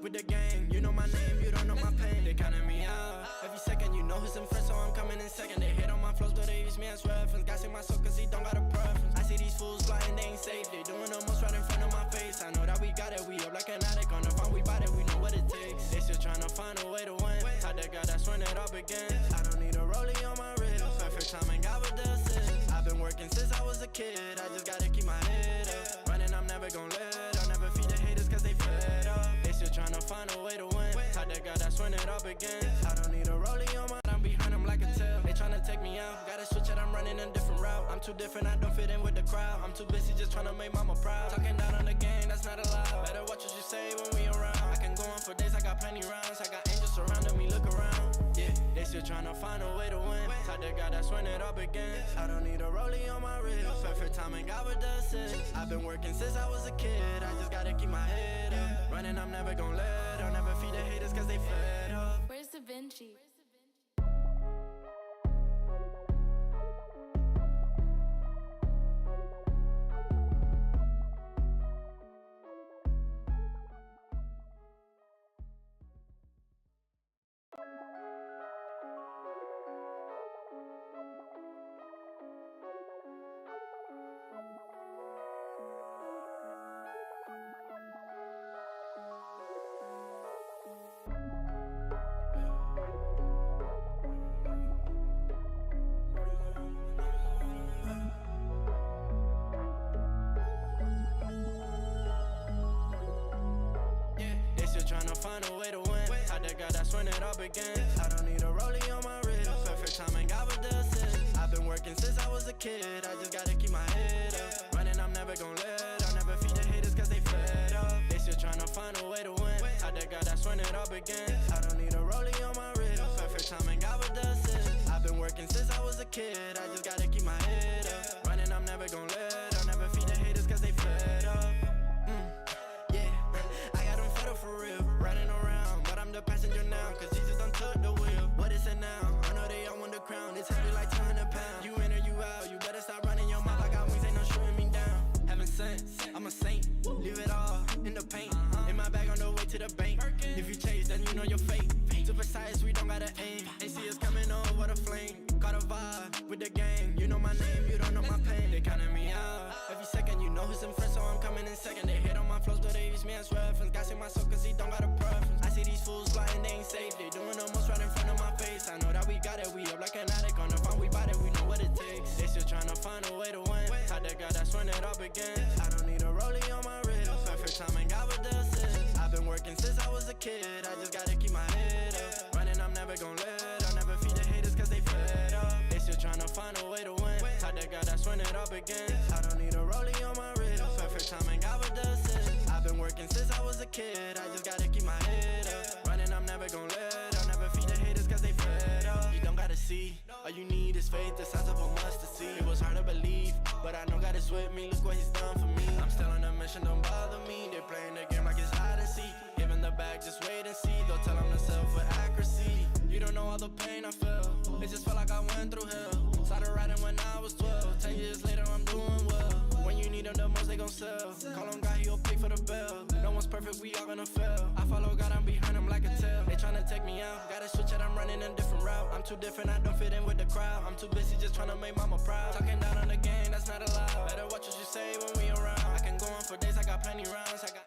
with the gang. You know my name, you don't know my pain. They counting me out every second. You know who's in front, so I'm coming in second. They hit on my flows, but they use me as reference. Gassing my soul, cause he don't got a preference. I see these fools flying, they ain't safe. They doing the most right in front of my face. I know that we got it, we up like an addict. On the phone, we bought it, we know what it takes. They still trying to find a way to win. How the guy that's when it all begins. I don't need a rollie on my wrist. Perfect timing, God with the assist. I've been working since I was a kid. I just gotta keep my head up. Running, I'm never gon' let. I'll never feed the haters cause they fed up. They still trying to find a way to win. How the guy that's when it all begins. I don't need a rollie on my. I'm behind them like a tail. They trying to take me out. Gotta switch it, I'm running a different route. I'm too different, I don't fit in with the crowd. I'm too busy just trying to make mama proud. Talking down on the game, that's not allowed. Better watch what you say when we around. I can go on for days, I got plenty rounds. I got angels surrounding me, look around. Yeah, they still trying to find a way to win. Taught the guy that's when it all begins. I don't need a rollie on my wrist. Perfect timing, God with the assist. I've been working since I was a kid. I just gotta keep my head up. Running, I'm never gon' let. I'll never feed the haters cause they fed up. Where's Da Vinci? Tryna find a way to win. How the guy that's when it all begins. I don't need a rollie on my wrist. Perfect timing, God with the assist. I've been working since I was a kid. I just gotta keep my head up. Running, I'm never gon' let. I'll never feed the haters cause they fed up. They still tryna find a way to win. How the guy that's when it all begins. I don't need a rollie on my wrist. Perfect timing, God with the assist. I've been working since I was a kid. I just gotta keep my head up. Running, I'm never gon' let. I'll never feed the haters cause they fed up. For real, riding around, but I'm the passenger now, cause Jesus done took the wheel. What is it now? I know they all want the crown, it's heavy like 200 pounds. You in or you out, you better stop running your mouth. I got wings, ain't no shooting me down. Heaven sent, I'm a saint, leave it all in the paint. In my bag on the way to the bank. If you chase, then you know your fate. Super size, we don't gotta aim. They see us coming on, what a flame. Caught a vibe with the gang. You know my name, you don't know my pain. They counting me out every second. You know who's in front, so I'm coming in second. They hit on my flows, but they use me as reference. Gassing my soul, cause he don't got a preference. I see these fools flying, they ain't safe. They doing the most right in front of my face. I know that we got it, we up like an addict. On the phone, we bought it, we know what it takes. They still trying to find a way to win. How the guy that's when it all begins. I don't need a rollie on my wrist. Perfect timing, God with the assist. I've been working since I was a kid. I just gotta keep my head up. Running, I'm never gon' let. I'll never feed the haters cause they fed up. They still tryna find a way to win. How the guy that's when it all begins. I don't need a rollie on my wrist. Perfect timing, God with the assist. I've been working since I was a kid. I just gotta keep my head up. Running, I'm never gon' let. I'll never feed the haters cause they fed up. You don't gotta see, all you need is faith. The size of a mustard seed. It was hard to believe, but I know God is with me. Look what he's done for me. I'm still on a mission, don't bother me. They're playing the game like it's hide and seek. Giving the bag, just wait and see. Don't tell them to sell with accuracy. You don't know all the pain I felt. It just felt like I went through hell. Started writing when I was 12. 10 years later, I'm doing well. When you need them the most, they gon' sell. Call on God, he'll pay for the bell. No one's perfect, we all gonna fail. I follow God, I'm behind him like a tail. They tryna take me out. Gotta switch it, I'm running a different route. I'm too different, I don't fit in with the crowd. I'm too busy just tryna make mama proud. Talking down on the game, that's not allowed. Better watch what you say when we around. I can go on for days, I got plenty rounds. I got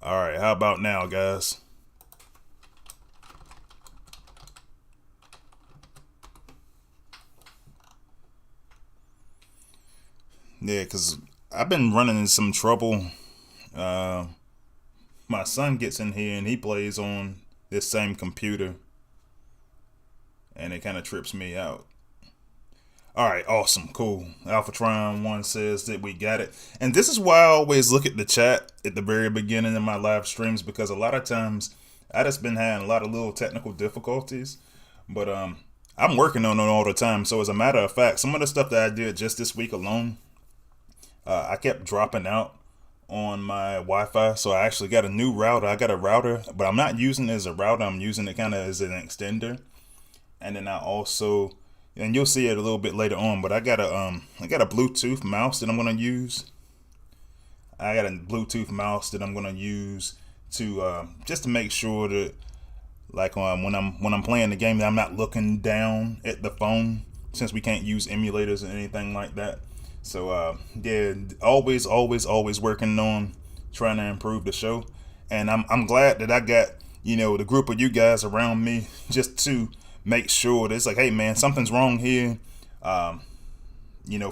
All right, how about now, guys? Yeah, because I've been running into some trouble. Uh, my son gets in here and he plays on this same computer, and it kind of trips me out. All right, awesome, cool. AlphaTron1 says that we got it. And this is why I always look at the chat at the very beginning of my live streams, because a lot of times I just been having a lot of little technical difficulties. But I'm working on it all the time. So as a matter of fact, some of the stuff that I did just this week alone, I kept dropping out on my Wi-Fi. So I actually got a new router. I got a router, but I'm not using it as a router. I'm using it kind of as an extender. And then I also, and you'll see it a little bit later on, but I got a Bluetooth mouse that I'm gonna use. I got a Bluetooth mouse that I'm gonna use to just to make sure that, like, when I'm playing the game, that I'm not looking down at the phone, since we can't use emulators or anything like that. So yeah, always working on trying to improve the show, and I'm glad that I got, the group of you guys around me just to make sure that it's like, hey man, something's wrong here.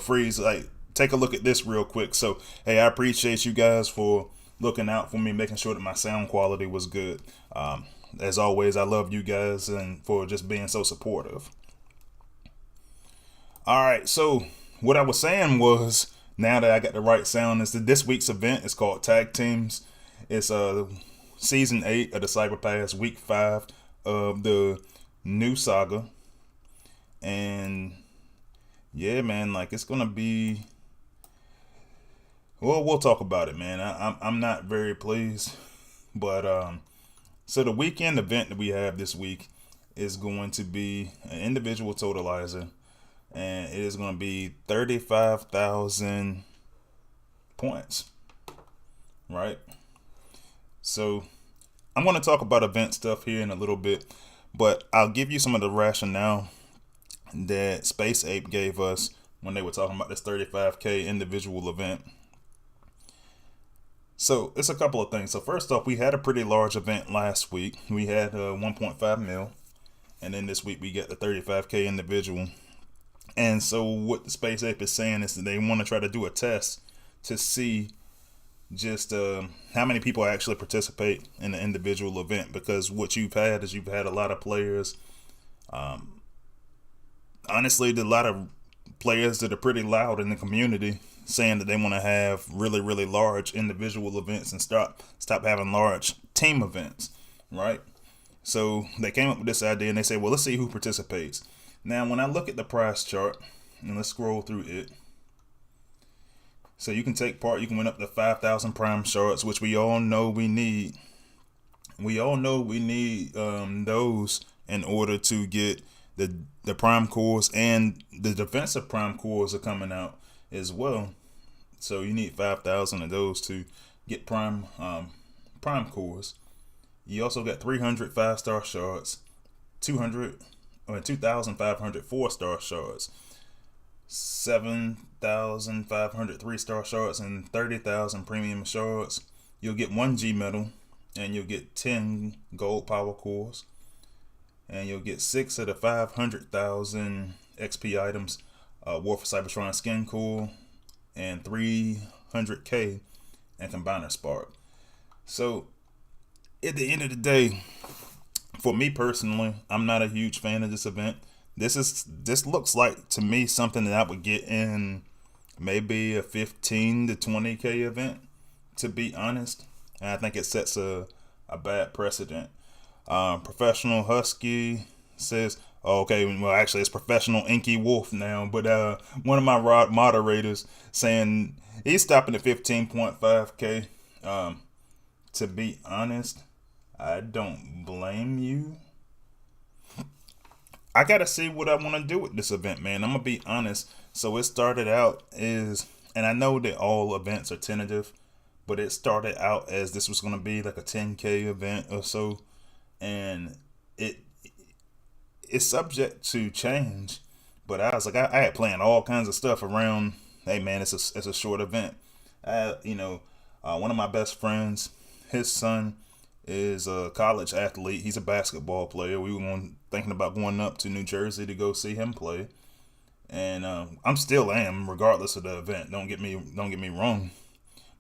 Freeze, like, take a look at this real quick. So hey, I appreciate you guys for looking out for me, making sure that my sound quality was good. As always, I love you guys and for just being so supportive. All right, so what I was saying was, now that I got the right sound, is that this week's event is called Tag Teams. It's season 8 of the Cyber Pass, week 5 of the new saga. And yeah, man, like, it's gonna be, well, we'll talk about it, man. I'm not very pleased, but so the weekend event that we have this week is going to be an individual totalizer, and it is going to be 35,000 points, right? So I'm going to talk about event stuff here in a little bit, but I'll give you some of the rationale that Space Ape gave us when they were talking about this 35K individual event. So it's a couple of things. So first off, we had a pretty large event last week. We had 1.5 mil, and then this week we get the 35K individual. And so what the Space Ape is saying is that they want to try to do a test to see just how many people actually participate in the individual event, because what you've had is you've had a lot of players. Honestly, a lot of players that are pretty loud in the community saying that they want to have really, really large individual events and stop having large team events, right? So they came up with this idea and they said, well, let's see who participates. Now, when I look at the price chart, and let's scroll through it. So you can take part, you can win up to 5,000 prime shards, which we all know we need. We all know we need those in order to get the prime cores, and the defensive prime cores are coming out as well. So you need 5,000 of those to get prime cores. You also got 300 5-star shards, 2,500 4-star shards, 7,500 3-star shards, and 30,000 premium shards. You'll get 1 G medal, and you'll get 10 gold power cores, and you'll get 6 of the 500,000 XP items, War for Cybertron skin core, and 300K and combiner spark. So at the end of the day, for me personally, I'm not a huge fan of this event. This looks like to me something that I would get in maybe a 15 to 20K event, to be honest. And I think it sets a bad precedent. Professional Husky says, oh, okay, well, actually it's Professional Inky Wolf now, but one of my moderators saying he's stopping at 15.5K. To be honest, I don't blame you. I gotta see what I want to do with this event, man. I'm gonna be honest. So it started out and I know that all events are tentative, but it started out as this was gonna be like a 10K event or so, and it's subject to change. But I was like, I had planned all kinds of stuff around. Hey man, it's a short event. One of my best friends, his son is a college athlete. He's a basketball player. We were thinking about going up to New Jersey to go see him play, and I'm still am regardless of the event. Don't get me wrong.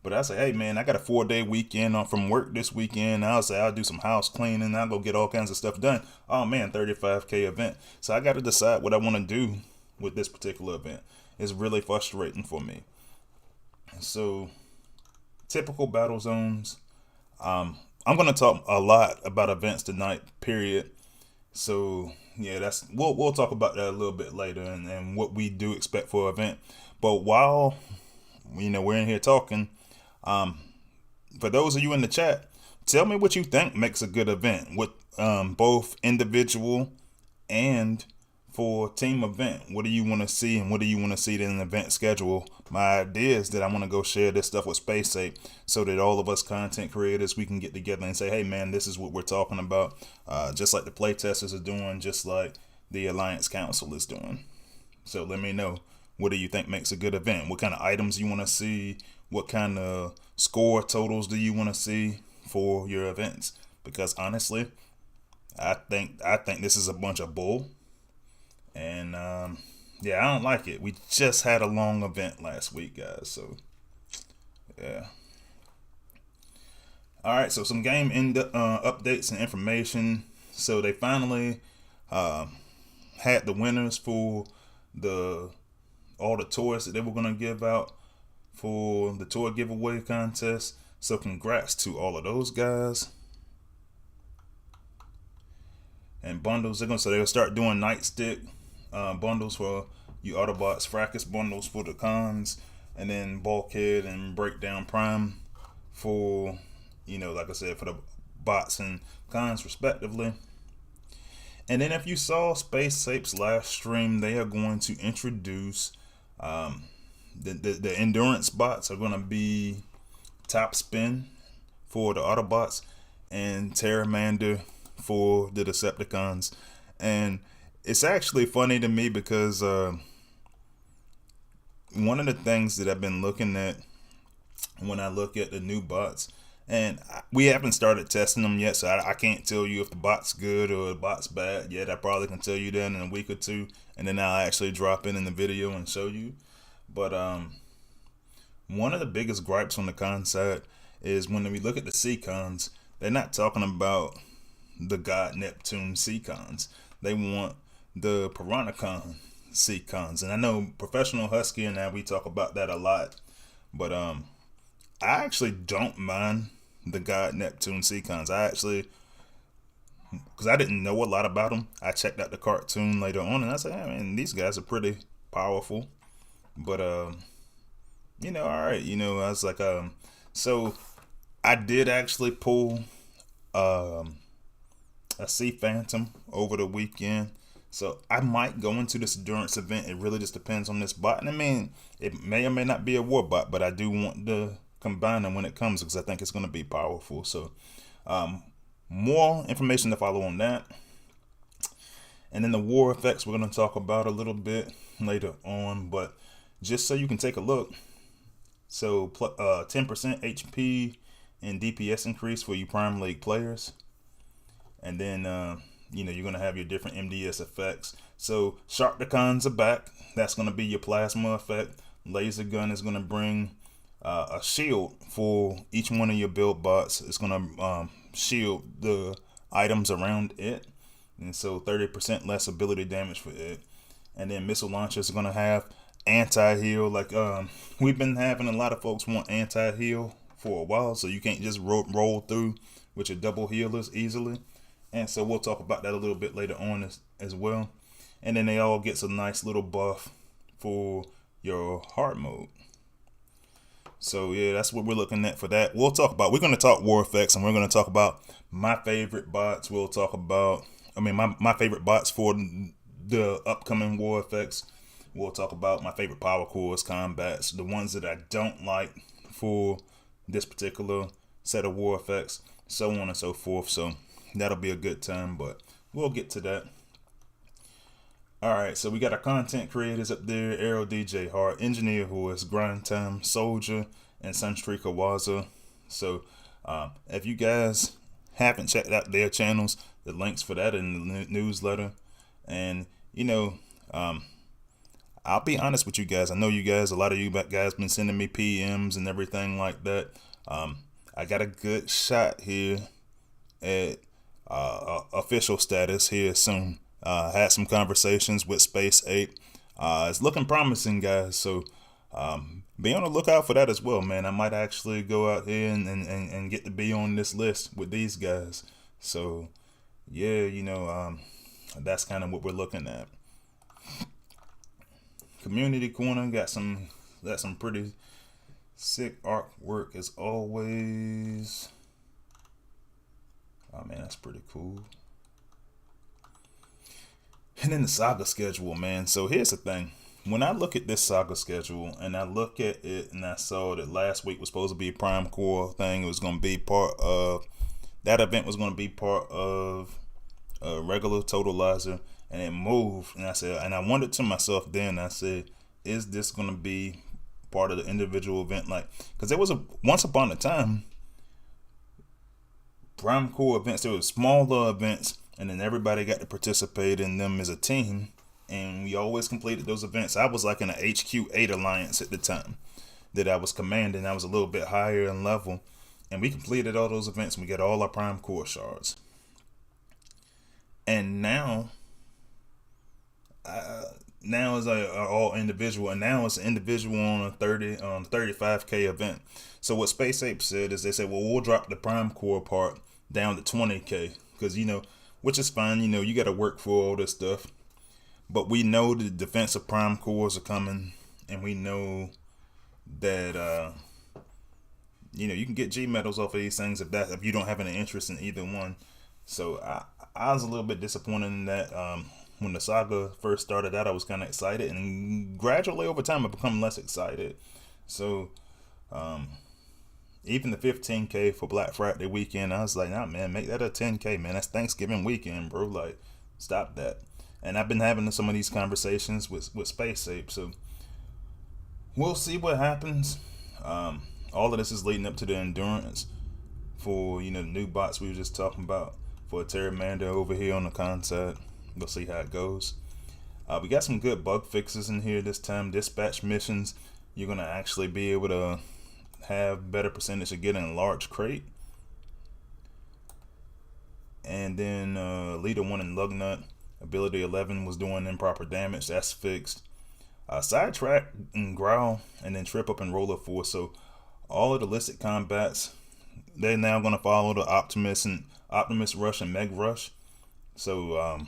But I say, hey man, I got a 4-day weekend from work this weekend. I'll say I'll do some house cleaning. I'll go get all kinds of stuff done. Oh man, $35K event. So I got to decide what I want to do with this particular event. It's really frustrating for me. So, typical battle zones. I'm going to talk a lot about events tonight, period. So yeah, we'll talk about that a little bit later and what we do expect for an event. But while we're in here talking, for those of you in the chat, tell me what you think makes a good event with both individual and for team event. What do you want to see, and what do you want to see in an event schedule? My idea is that I want to go share this stuff with Space Ape so that all of us content creators, we can get together and say, hey man, this is what we're talking about. Just like the playtesters are doing, just like the Alliance Council is doing. So let me know, what do you think makes a good event? What kind of items you want to see? What kind of score totals do you want to see for your events? Because honestly, I think this is a bunch of bull. And yeah, I don't like it. We just had a long event last week, guys. So yeah. All right, so some game updates and information. So they finally had the winners for all the toys that they were gonna give out for the toy giveaway contest. So congrats to all of those guys. And bundles, they'll start doing nightstick bundles for you Autobots, Fracas bundles for the cons, and then Bulkhead and Breakdown Prime for, like I said, for the bots and cons respectively. And then if you saw Space Ape's live stream, they are going to introduce the endurance bots are going to be Top Spin for the Autobots and Terramander for the Decepticons. And it's actually funny to me because one of the things that I've been looking at when I look at the new bots, and we haven't started testing them yet, so I can't tell you if the bot's good or the bot's bad yet. I probably can tell you that in a week or two, and then I'll actually drop in the video and show you. But one of the biggest gripes on the con side is when we look at the C-cons, they're not talking about the God Neptune C-cons. They want the Piranha-con C-cons. And I know Professional Husky and I, we talk about that a lot. But I actually don't mind the God Neptune C-cons. Because I didn't know a lot about them. I checked out the cartoon later on and I said, hey, man, these guys are pretty powerful. But, all right, I was like, so I did actually pull a Sea Phantom over the weekend. So I might go into this endurance event. It really just depends on this bot. And I mean, it may or may not be a war bot, but I do want to combine them when it comes because I think it's going to be powerful. So more information to follow on that. And then the war effects we're going to talk about a little bit later on. But just so you can take a look. So 10% HP and DPS increase for you Prime League players. And then, you're going to have your different MDS effects. So Sharkticons are back. That's going to be your plasma effect. Laser gun is going to bring a shield for each one of your build bots. It's going to shield the items around it. And so 30% less ability damage for it. And then missile launchers are going to have anti-heal. Like we've been having a lot of folks want anti-heal for a while. So you can't just roll through with your double healers easily. And so we'll talk about that a little bit later on as well. And then they all get some nice little buff for your hard mode. So yeah, that's what we're looking at for that. We're going to talk war effects, and we're going to talk about my favorite bots. We'll talk about, my favorite bots for the upcoming war effects. We'll talk about my favorite power cores, combats, the ones that I don't like for this particular set of war effects, so on and so forth. So that'll be a good time, but we'll get to that. Alright, so we got our content creators up there: Aero DJ Hard, Engineer Horse, Grind Time, Soldier, and Sunstreak Kawaza. So If you guys haven't checked out their channels, the links for that in the newsletter. And I'll be honest with you guys. I know you guys, a lot of you guys been sending me PMs and everything like that. I got a good shot here at official status here soon. Had some conversations with Space 8. It's looking promising, guys. So be on the lookout for that as well, man. I might actually go out here and get to be on this list with these guys. So yeah, that's kind of what we're looking at. Community corner got some pretty sick artwork as always. Oh man, that's pretty cool. And then the saga schedule, man. So here's the thing. When I look at this saga schedule and I look at it and I saw that last week was supposed to be a Prime Core thing. It was going to be part of, that event was going to be part of a regular Totalizer, and it moved. And I said, and I wondered to myself then, I said, is this going to be part of the individual event? Like, because there was once upon a time, Prime Core events, there were smaller events, and then everybody got to participate in them as a team, and we always completed those events. I was like in an HQ8 alliance at the time that I was commanding. I was a little bit higher in level, and we completed all those events, and we got all our Prime Core shards. And now it's all individual, and now it's an individual on a 35K event. So what Space Ape said is, they said, well, we'll drop the Prime Core part down to 20K, because which is fine. You got to work for all this stuff, but we know the defensive Prime Cores are coming, and we know that you can get G medals off of these things if you don't have any interest in either one. So I was a little bit disappointed in that. When the saga first started out, I was kind of excited, and gradually over time I've become less excited. So even the 15K for Black Friday weekend, I was like, nah, man, make that a 10K, man. That's Thanksgiving weekend, bro. Like, stop that. And I've been having some of these conversations with Space Ape, so we'll see what happens. All of this is leading up to the endurance for the new bots we were just talking about for Terramander over here on the concept. We'll see how it goes. We got some good bug fixes in here this time. Dispatch missions, you're gonna actually be able to have better percentage of getting a large crate. And then Leader 1 and Lugnut, ability 11 was doing improper damage. That's fixed. Sidetrack and Growl, and then Trip Up and Roller Force. So all of the listed combats, they're now gonna follow the Optimus Rush and Meg Rush. So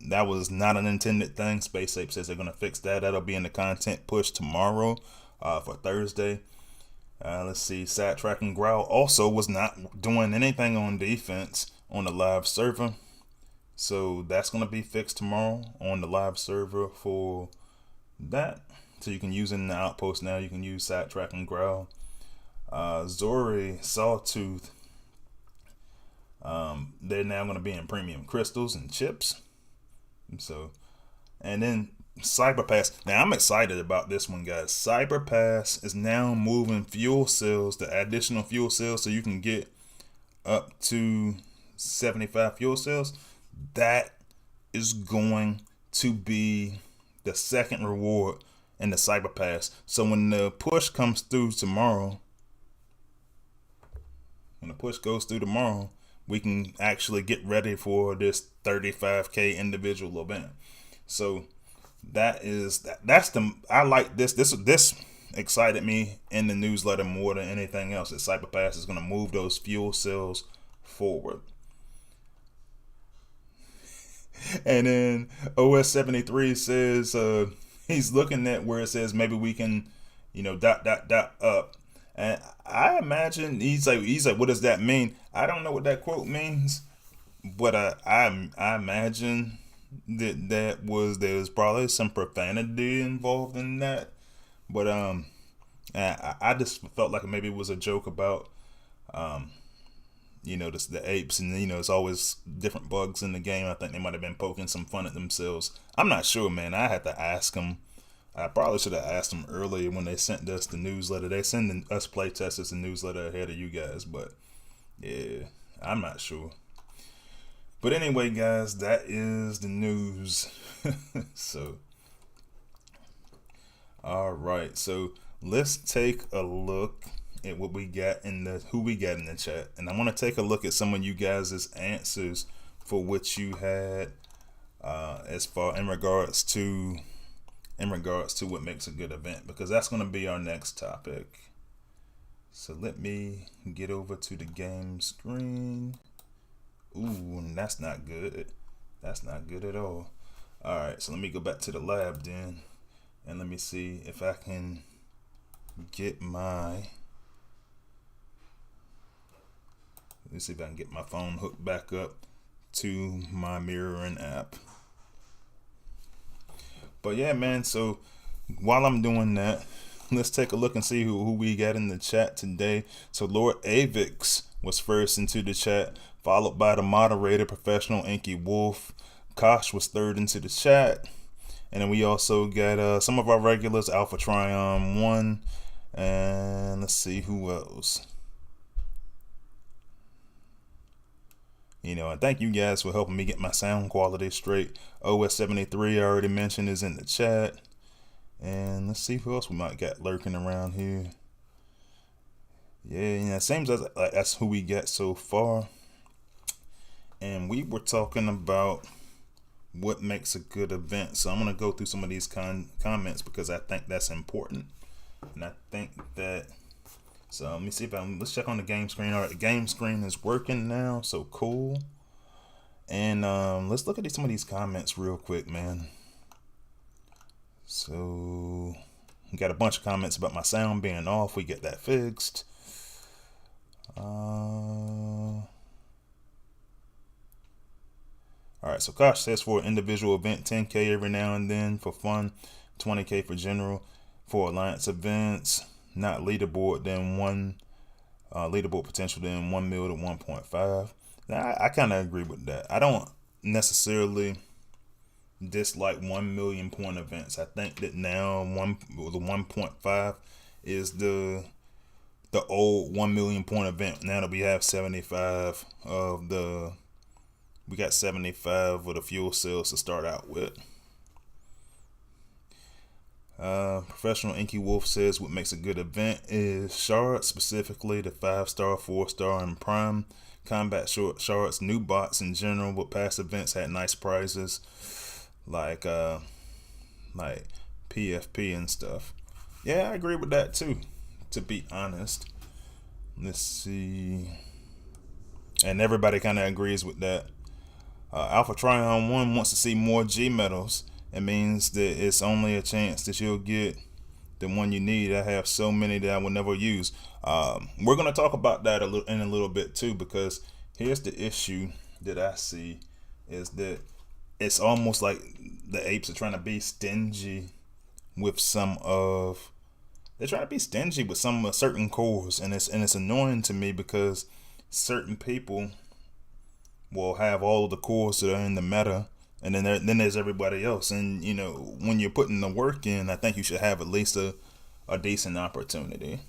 that was not an intended thing. Space Ape says they're going to fix that. That'll be in the content push tomorrow for Thursday. Let's see. Sidetrack and Growl also was not doing anything on defense on the live server. So that's going to be fixed tomorrow on the live server for that. So you can use it in the outpost now. You can use Sidetrack and Growl. Zori, Sawtooth, they're now going to be in premium crystals and chips. So, and then Cyberpass. Now I'm excited about this one, guys. Cyberpass is now moving fuel cells, the additional fuel cells, so you can get up to 75 fuel cells. That is going to be the second reward in the Cyberpass. So when the push comes through tomorrow, we can actually get ready for this 35K individual event. So I like this. This excited me in the newsletter more than anything else. That Cyberpass is going to move those fuel cells forward. And then OS73 says he's looking at where it says maybe we can, up. And I imagine he's like, what does that mean? I don't know what that quote means, but I imagine that there was probably some profanity involved in that. But I just felt like maybe it was a joke about the apes, and it's always different bugs in the game. I think they might have been poking some fun at themselves. I'm not sure, man. I had to ask them. I probably should have asked them earlier when they sent us the newsletter. They send us playtesters the newsletter ahead of you guys, but Yeah, I'm not sure. But anyway, guys, that is the news. So, all right. So let's take a look at what we got in the who we got in the chat, and I want to take a look at some of you guys' answers for what you had as far in regards to what makes a good event, because that's going to be our next topic. So let me get over to the game screen. Ooh, that's not good. That's not good at all. All right, so let me go back to the lab then, and let me see if I can get my. Let me see if I can get my phone hooked back up to my mirroring app. But yeah, man, so while I'm doing that, let's take a look and see who we got in the chat today. So Lord Avix was first into the chat, followed by the moderator, Professional Inky Wolf. Kosh was third into the chat. And then we also got some of our regulars, Alpha Trion 1. And let's see who else. And thank you guys for helping me get my sound quality straight. OS73 I already mentioned is in the chat. And let's see who else we might got lurking around here. Yeah, it seems like that's who we got so far. And we were talking about what makes a good event. So I'm going to go through some of these comments because I think that's important. And I think that, so let me see if let's check on the game screen. All right, the game screen is working now, so cool. And let's look at some of these comments real quick, man. So we got a bunch of comments about my sound being off. We get that fixed. All right, so Kosh says for an individual event, 10K every now and then for fun, 20K for general. For alliance events, not leaderboard, then leaderboard potential, then 1 mil to 1.5. Now, I kind of agree with that. I don't necessarily dislike 1 million point events. I think that now the 1.5 is the old 1 million point event. Now that we have 75 of the fuel cells to start out with. Professional Inky Wolf says what makes a good event is shards, specifically the 5-star, 4-star, and prime combat shards. New bots in general, but past events had nice prizes like PFP and stuff. Yeah, I agree with that too, to be honest. Let's see. And everybody kind of agrees with that. Alpha Trion 1 wants to see more G medals. It means that it's only a chance that you'll get the one you need. I have so many that I will never use. We're going to talk about that in a little bit too, because here's the issue that I see is that it's almost like the apes are trying to be stingy with some certain cores, and it's annoying to me because certain people will have all of the cores that are in the meta. And then there's everybody else. And, when you're putting the work in, I think you should have at least a decent opportunity.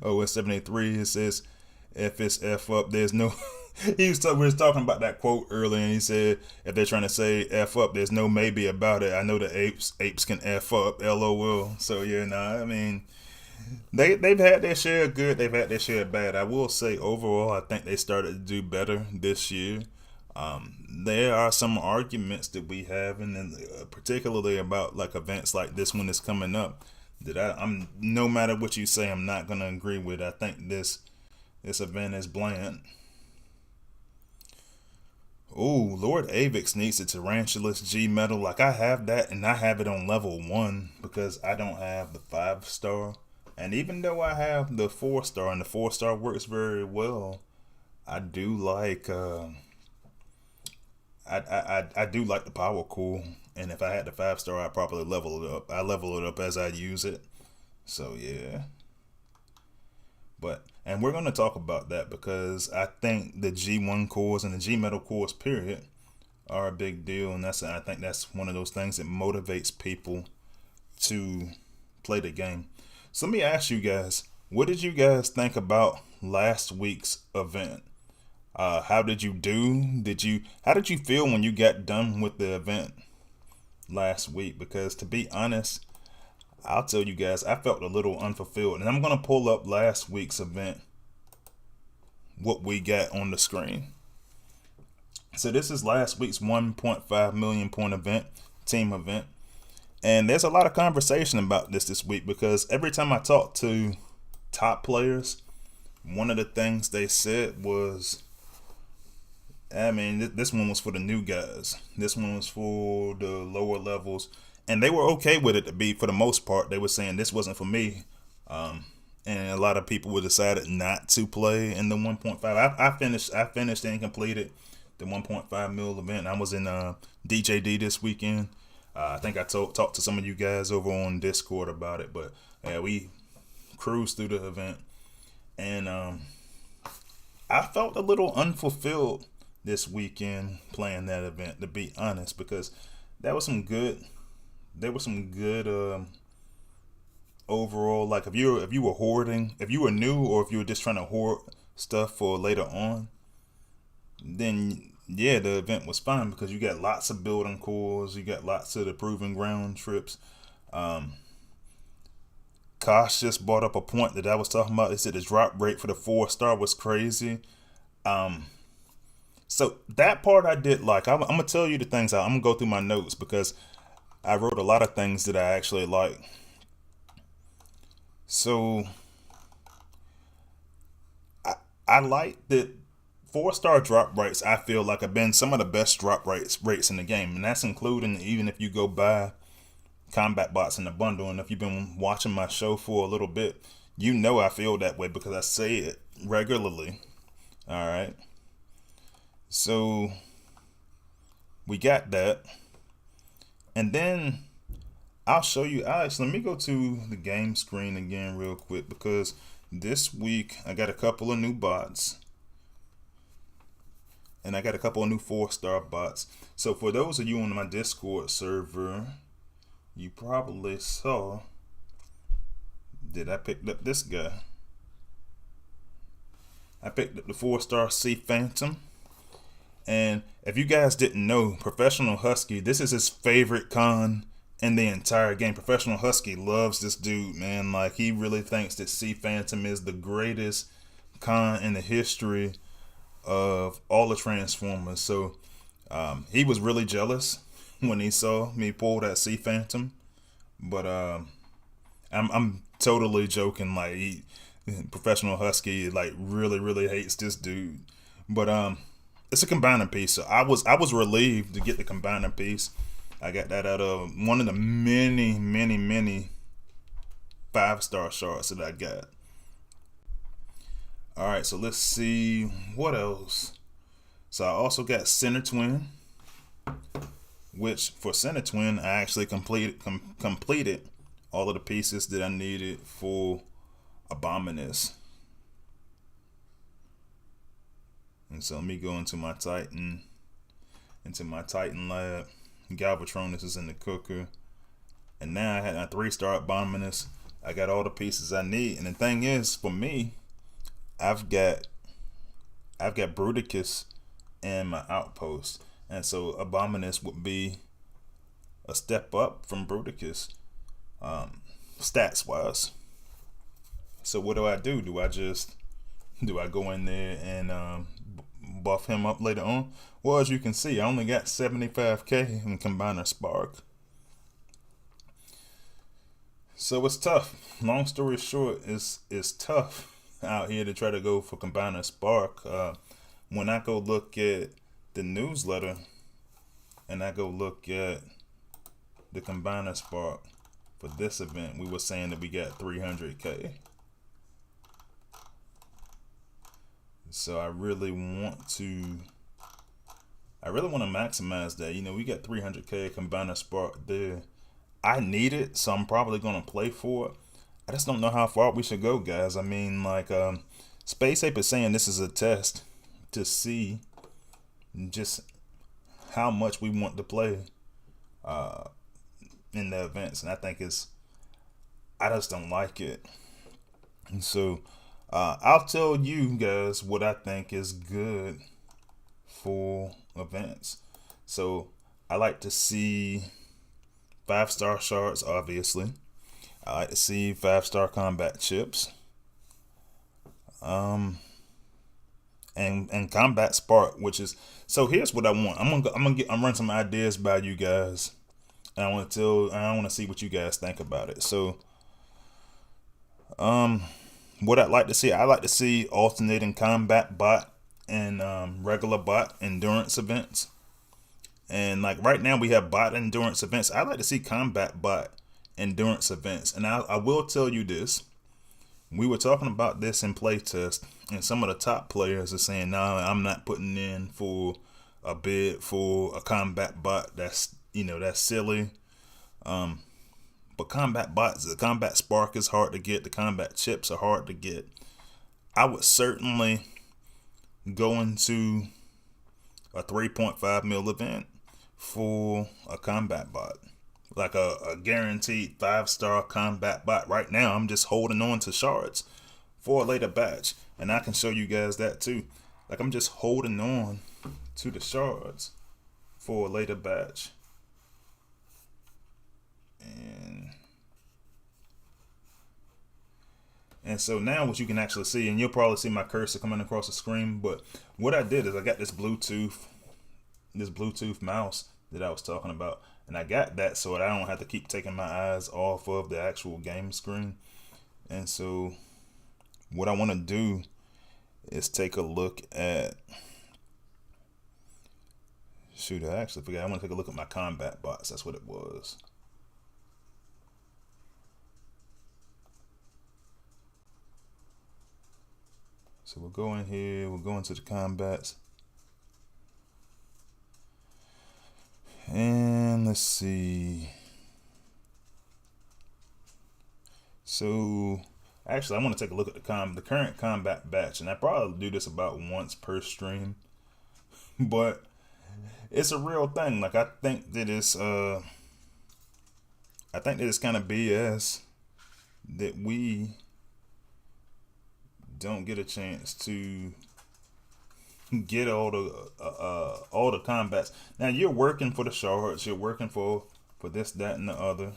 OS 73, it says, if it's F up, there's no... we was talking about that quote earlier, and he said, if they're trying to say F up, there's no maybe about it. I know the apes can F up, LOL. So, yeah, I mean... They've had their share of good, they've had their share of bad. I will say overall, I think they started to do better this year. There are some arguments that we have, and particularly about like events like this one that's coming up, that I'm no matter what you say, I'm not gonna agree with. I think this event is bland. Oh, Lord Avix needs a Tarantulas G medal. Like I have that, and I have it on level 1 because I don't have the 5-star. And even though I have the 4-star, and the 4-star works very well, I do like I do like the power core. And if I had the 5-star, I'd probably level it up. I level it up as I use it. So yeah. And we're gonna talk about that because I think the G1 cores and the G metal cores period are a big deal, and I think that's one of those things that motivates people to play the game. So let me ask you guys, what did you guys think about last week's event? How did you do? How did you feel when you got done with the event last week? Because to be honest, I'll tell you guys, I felt a little unfulfilled. And I'm going to pull up last week's event, what we got on the screen. So this is last week's 1.5 million point event, team event. And there's a lot of conversation about this week, because every time I talk to top players, one of the things they said was, I mean, this one was for the new guys. This one was for the lower levels. And they were okay with it to be, for the most part. They were saying this wasn't for me. And a lot of people were decided not to play in the 1.5. I finished and completed the 1.5 mil event. I was in DJD this weekend. I think I talked to some of you guys over on Discord about it. But we cruised through the event. And I felt a little unfulfilled this weekend playing that event, to be honest, because there was some good overall, like if you were hoarding, if you were new, or if you were just trying to hoard stuff for later on, then yeah, the event was fine, because you got lots of building cores, you got lots of the proving ground trips. Kosh just brought up a point that I was talking about. He said the drop rate for the 4-star was crazy. So that part I did like. I'm gonna tell you the things. I'm gonna go through my notes, because I wrote a lot of things that I actually like. So I like that 4-star drop rates, I feel like, have been some of the best drop rates in the game. And that's including even if you go buy combat bots in the bundle. And if you've been watching my show for a little bit, you know I feel that way, because I say it regularly. All right. So we got that. And then I'll show you, Alex, let me go to the game screen again real quick, because this week I got a couple of new bots. And I got a couple of new 4-star bots. So for those of you on my Discord server, you probably saw that I picked up this guy. I picked up the 4-star Sea Phantom. And if you guys didn't know, Professional Husky, this is his favorite con in the entire game. Professional Husky loves this dude, man. Like, he really thinks that Sea Phantom is the greatest con in the history of all the Transformers. So he was really jealous when he saw me pull that Sea Phantom. But I'm totally joking. Like, Professional Husky like really hates this dude. But it's a combiner piece, so I was relieved to get the combiner piece. I got that out of one of the many 5-star shards that I got. All right, so let's see what else. So I also got Center Twin, which for Center Twin I actually completed all of the pieces that I needed for Abominus. And so let me go into my Titan lab. Galvatronus is in the cooker. And now I had a 3-star Abominus. I got all the pieces I need. And the thing is, for me, I've got Bruticus in my outpost. And so Abominus would be a step up from Bruticus, stats wise. So what do? Do I go in there and buff him up later on? Well, as you can see, I only got 75k in Combiner Spark. So it's tough. Long story short, it's tough out here to try to go for Combiner Spark. When I go look at the newsletter and I go look at the Combiner Spark for this event, we were saying that we got 300k. So I really want to maximize that. You know, we got 300k Combiner Spark there. I need it, so I'm probably gonna play for it. I just don't know how far we should go, guys. I mean, like, Space Ape is saying this is a test to see just how much we want to play in the events, and I think it's I just don't like it. And so I'll tell you guys what I think is good for events. So I like to see 5-star shards, obviously. I like to see 5-star combat chips. And combat spark, which is, so here's what I want. I'm run some ideas by you guys, and I want to see what you guys think about it. So what I'd like to see, I like to see alternating combat bot and regular bot endurance events. And like right now we have bot endurance events. I'd like to see combat bot endurance events. And I will tell you this. We were talking about this in playtest, and some of the top players are saying, "No, I'm not putting in for a bid for a combat bot. That's silly." But combat bots, the combat spark is hard to get. The combat chips are hard to get. I would certainly go into a 3.5 mil event for a combat bot. Like a guaranteed 5-star combat bot. Right now, I'm just holding on to shards for a later batch. And I can show you guys that too. Like I'm just holding on to the shards for a later batch. And so now what you can actually see, and you'll probably see my cursor coming across the screen, but what I did is I got this Bluetooth mouse that I was talking about. And I got that so that I don't have to keep taking my eyes off of the actual game screen. And so what I want to do is take a look at, shoot, I actually forgot. I want to take a look at my combat bots. That's what it was. So we'll go in here, we'll go into the combats. And let's see. So actually I want to take a look at the current combat batch, and I probably do this about once per stream. But it's a real thing. Like I think that it's kind of BS that we don't get a chance to get all the combats. Now you're working for the shards, you're working for this, that, and the other,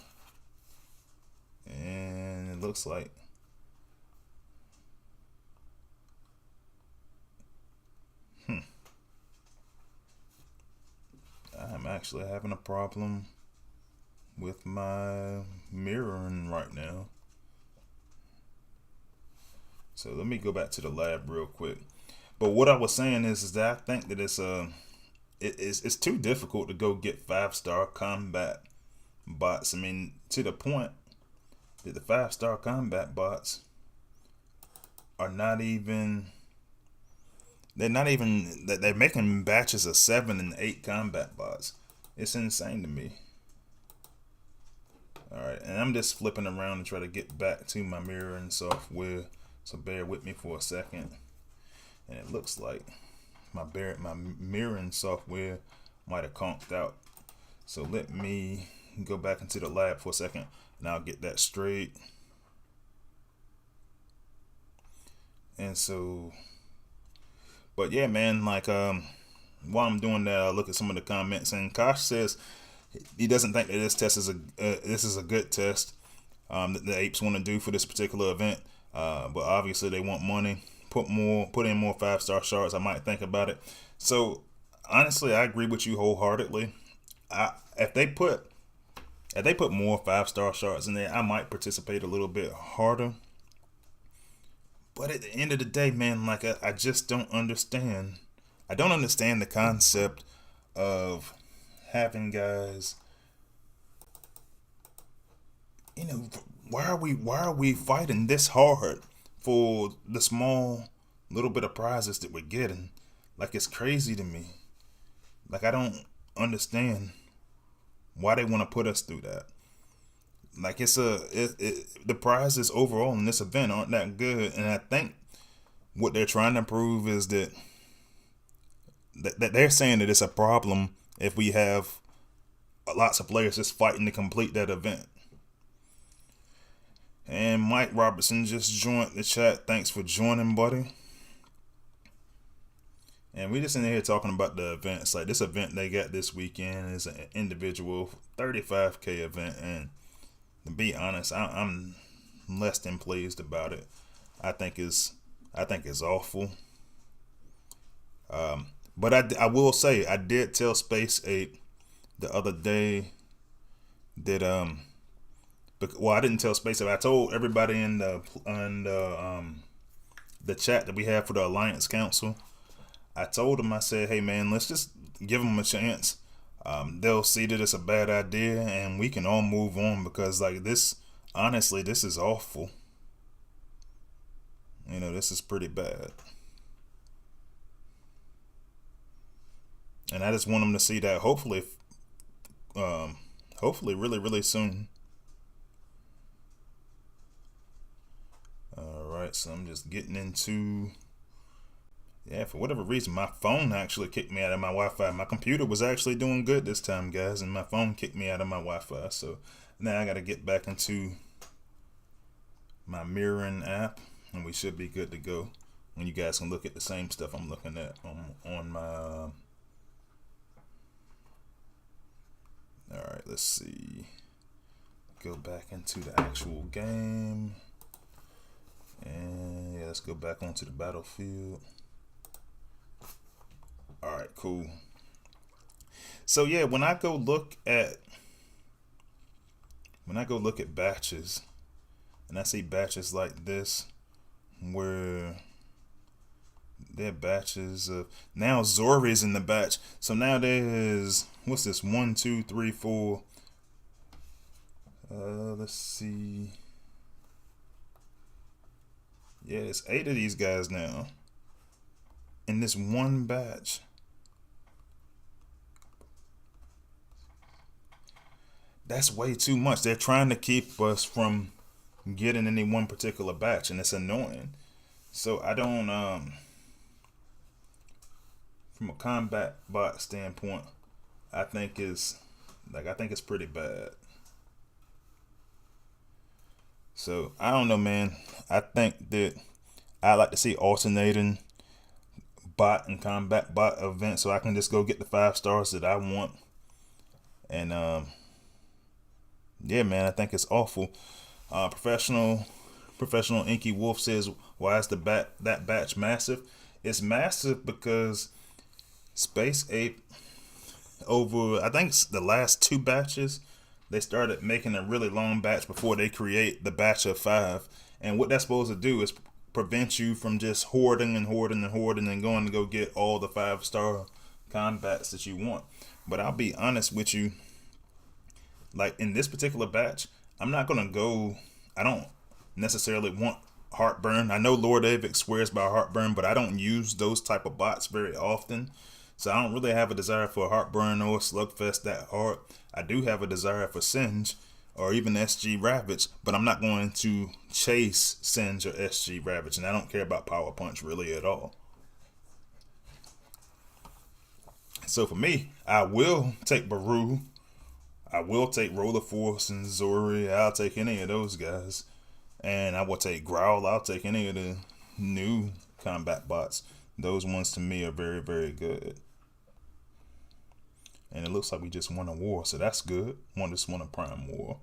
and it looks like I'm actually having a problem with my mirroring right now. So let me go back to the lab real quick. But what I was saying is that I think that it's too difficult to go get 5-star combat bots. I mean, to the point that the 5-star combat bots are not even, they're making batches of 7 and 8 combat bots. It's insane to me. Alright, and I'm just flipping around and try to get back to my mirroring software. So bear with me for a second. And it looks like my mirroring software might have conked out. So let me go back into the lab for a second, and I'll get that straight. And so, but yeah, man, like while I'm doing that, I look at some of the comments, and Kosh says he doesn't think that this test is this is a good test that the apes want to do for this particular event. But obviously they want money. Put in more 5-star shards. I might think about it. So honestly, I agree with you wholeheartedly. If they put more 5-star shards in there, I might participate a little bit harder. But at the end of the day, man, like I just don't understand. I don't understand the concept of having guys. You know, why are we fighting this hard for the small little bit of prizes that we're getting? Like, it's crazy to me. Like, I don't understand why they want to put us through that. Like, the prizes overall in this event aren't that good, and I think what they're trying to prove is that they're saying that it's a problem if we have lots of players just fighting to complete that event. And Mike Robertson just joined the chat. Thanks for joining, buddy. And we just in here talking about the events. Like this event they got this weekend is an individual 35K event, and to be honest, I'm less than pleased about it. I think it's awful. But I will say I did tell Space 8 the other day that well, I didn't tell Space 8. I told everybody in the chat that we have for the Alliance Council. I told them, I said, hey man, let's just give them a chance. They'll see that it's a bad idea and we can all move on, because like this, honestly, this is awful. You know, this is pretty bad. And I just want them to see that hopefully really, really soon. All right, so I'm just getting into... Yeah, for whatever reason, my phone actually kicked me out of my Wi-Fi. My computer was actually doing good this time, guys, and my phone kicked me out of my Wi-Fi. So now I got to get back into my mirroring app, and we should be good to go. When you guys can look at the same stuff I'm looking at on my... All right, let's see. Go back into the actual game. And yeah, let's go back onto the battlefield. All right, cool. So yeah, when I go look at batches, and I see batches like this, where they're batches of, now Zori's in the batch. So now there's, what's this? 1, 2, 3, 4. Let's see. Yeah, it's 8 of these guys now in this one batch. That's way too much. They're trying to keep us from getting any one particular batch, and it's annoying. So I don't, from a combat bot standpoint, I think it's pretty bad. So I don't know, man. I think that I like to see alternating bot and combat bot events, so I can just go get the 5 stars that I want. And yeah, man, I think it's awful. Professional Inky Wolf says, why is that batch massive? It's massive because Space 8, over I think the last 2 batches, they started making a really long batch before they create the batch of 5. And what that's supposed to do is prevent you from just hoarding and going to go get all the 5-star combats that you want. But I'll be honest with you, like in this particular batch, I'm not going to go, I don't necessarily want Heartburn. I know Lord Avix swears by Heartburn, but I don't use those type of bots very often. So I don't really have a desire for Heartburn or Slugfest that hard. I do have a desire for Singe or even SG Ravage, but I'm not going to chase Singe or SG Ravage, and I don't care about Power Punch really at all. So for me, I will take Baru. I will take Roller Force and Zori. I'll take any of those guys. And I will take Growl. I'll take any of the new combat bots. Those ones to me are very, very good. And it looks like we just won a war, so that's good. Just won a Prime War.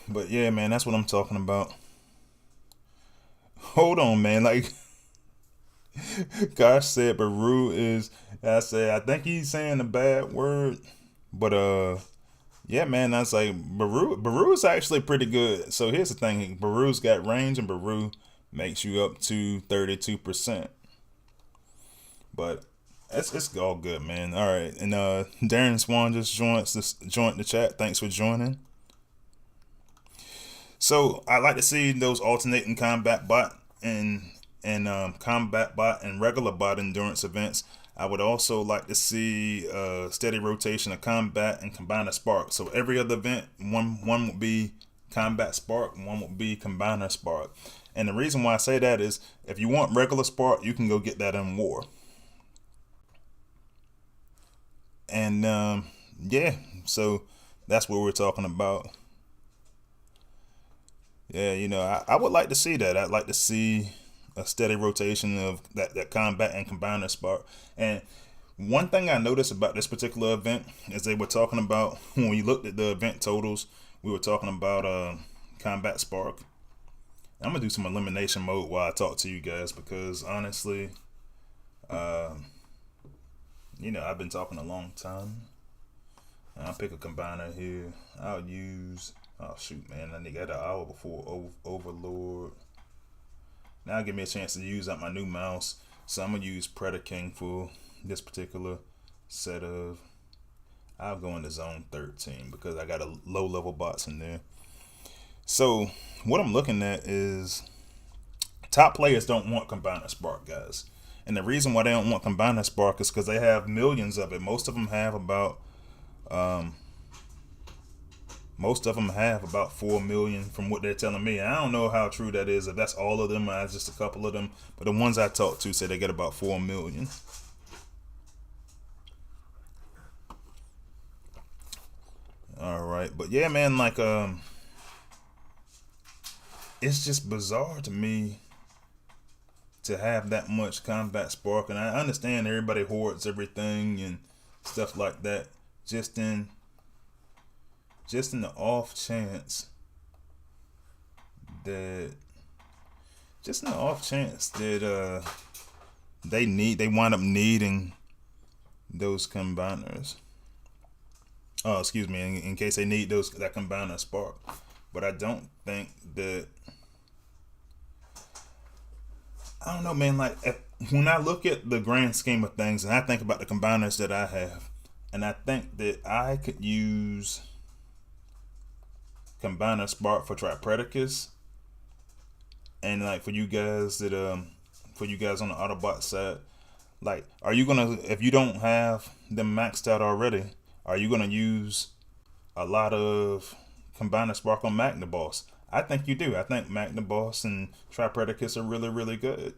But yeah, man, that's what I'm talking about. Hold on, man. Like, Gosh said Baru is, I think he's saying a bad word. But, yeah, man, that's like, Baru is actually pretty good. So here's the thing. Baru's got range, and Baru makes you up to 32%. But it's all good, man. All right, and Darren Swan just joined the chat. Thanks for joining. So I like to see those alternating combat bot and combat bot and regular bot endurance events. I would also like to see steady rotation of combat and combiner spark. So every other event, one would be combat spark, one would be combiner spark. And the reason why I say that is if you want regular spark, you can go get that in war. And yeah, so That's what we're talking about. Yeah, you know, I would like to see that. I'd like to see a steady rotation of that combat and combiner spark. And one thing I noticed about this particular event is they were talking about, when we looked at the event totals, we were talking about combat spark. I'm gonna do some elimination mode while I talk to you guys, because honestly, you know, I've been talking a long time. I'll pick a combiner here. I'll use, oh shoot, man, I got an hour before Overlord. Now give me a chance to use up my new mouse. So I'm gonna use Predaking for this particular set of, I'll go into zone 13 because I got a low level bots in there. So what I'm looking at is top players don't want combiner spark, guys. And the reason why they don't want combiner spark is because they have millions of it. Most of them have about 4 million from what they're telling me. And I don't know how true that is, if that's all of them or just a couple of them. But the ones I talked to say they get about 4 million. All right, but yeah, man, like it's just bizarre to me to have that much combat spark. And I understand everybody hoards everything and stuff like that. Just in the off chance that they wind up needing those combiners. Oh, excuse me, in case they need that combiner spark. But I don't think that, I don't know, man, like when I look at the grand scheme of things and I think about the combiners that I have, and I think that I could use combiner spark for Tripredacus, and like for you guys on the Autobot side, like, are you gonna, if you don't have them maxed out already, are you gonna use a lot of combiner spark on Magnaboss? I think you do. I think Magnaboss and Tripredacus are really, really good.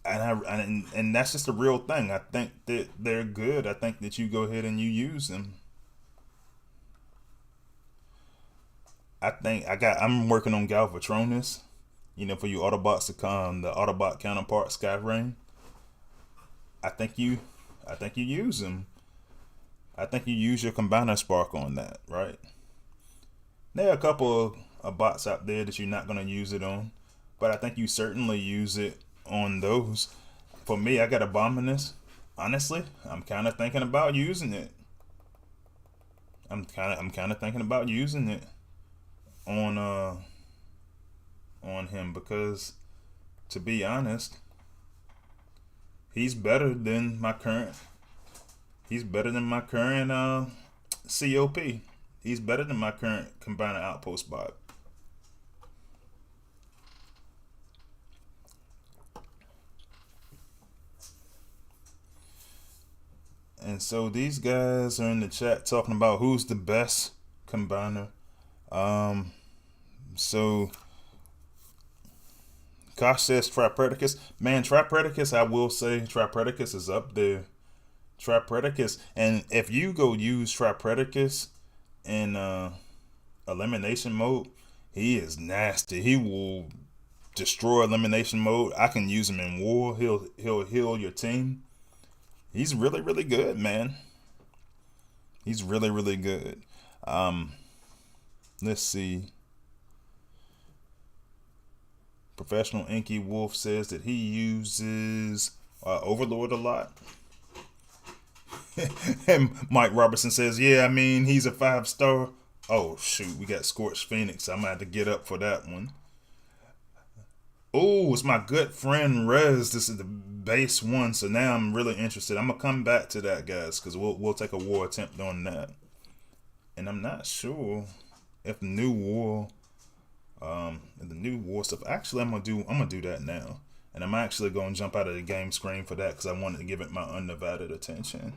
And that's just a real thing. I think that they're good. I think that you go ahead and you use them. I'm working on Galvatronus, you know, for you Autobots to come, the Autobot counterpart Skyrim. I think you use them. I think you use your combiner spark on that, right? There are a couple of bots out there that you're not going to use it on, but I think you certainly use it on those. For me, I got Abominus. Honestly, I'm kind of thinking about using it. I'm kind of thinking about using it on him, because to be honest, he's better than my current COP. He's better than my current combiner outpost bot. And so these guys are in the chat talking about who's the best combiner. So Kosh says Tripredacus. Man, Tripredacus, I will say Tripredacus is up there. Tripredacus, and if you go use Tripredacus in elimination mode, he is nasty. He will destroy elimination mode. I can use him in war. He'll heal your team. He's really, really good, man. He's really, really good. Let's see. Professional Inky Wolf says that he uses Overlord a lot. And Mike Robertson says, yeah, I mean, he's a 5-star. Oh, shoot, we got Scorched Phoenix. I'm going to have to get up for that one. Oh, it's my good friend Rez. This is the base one, so now I'm really interested. I'm going to come back to that, guys, because we'll take a war attempt on that. And I'm not sure if the new war stuff. Actually, I'm gonna do that now. And I'm actually going to jump out of the game screen for that because I wanted to give it my undivided attention.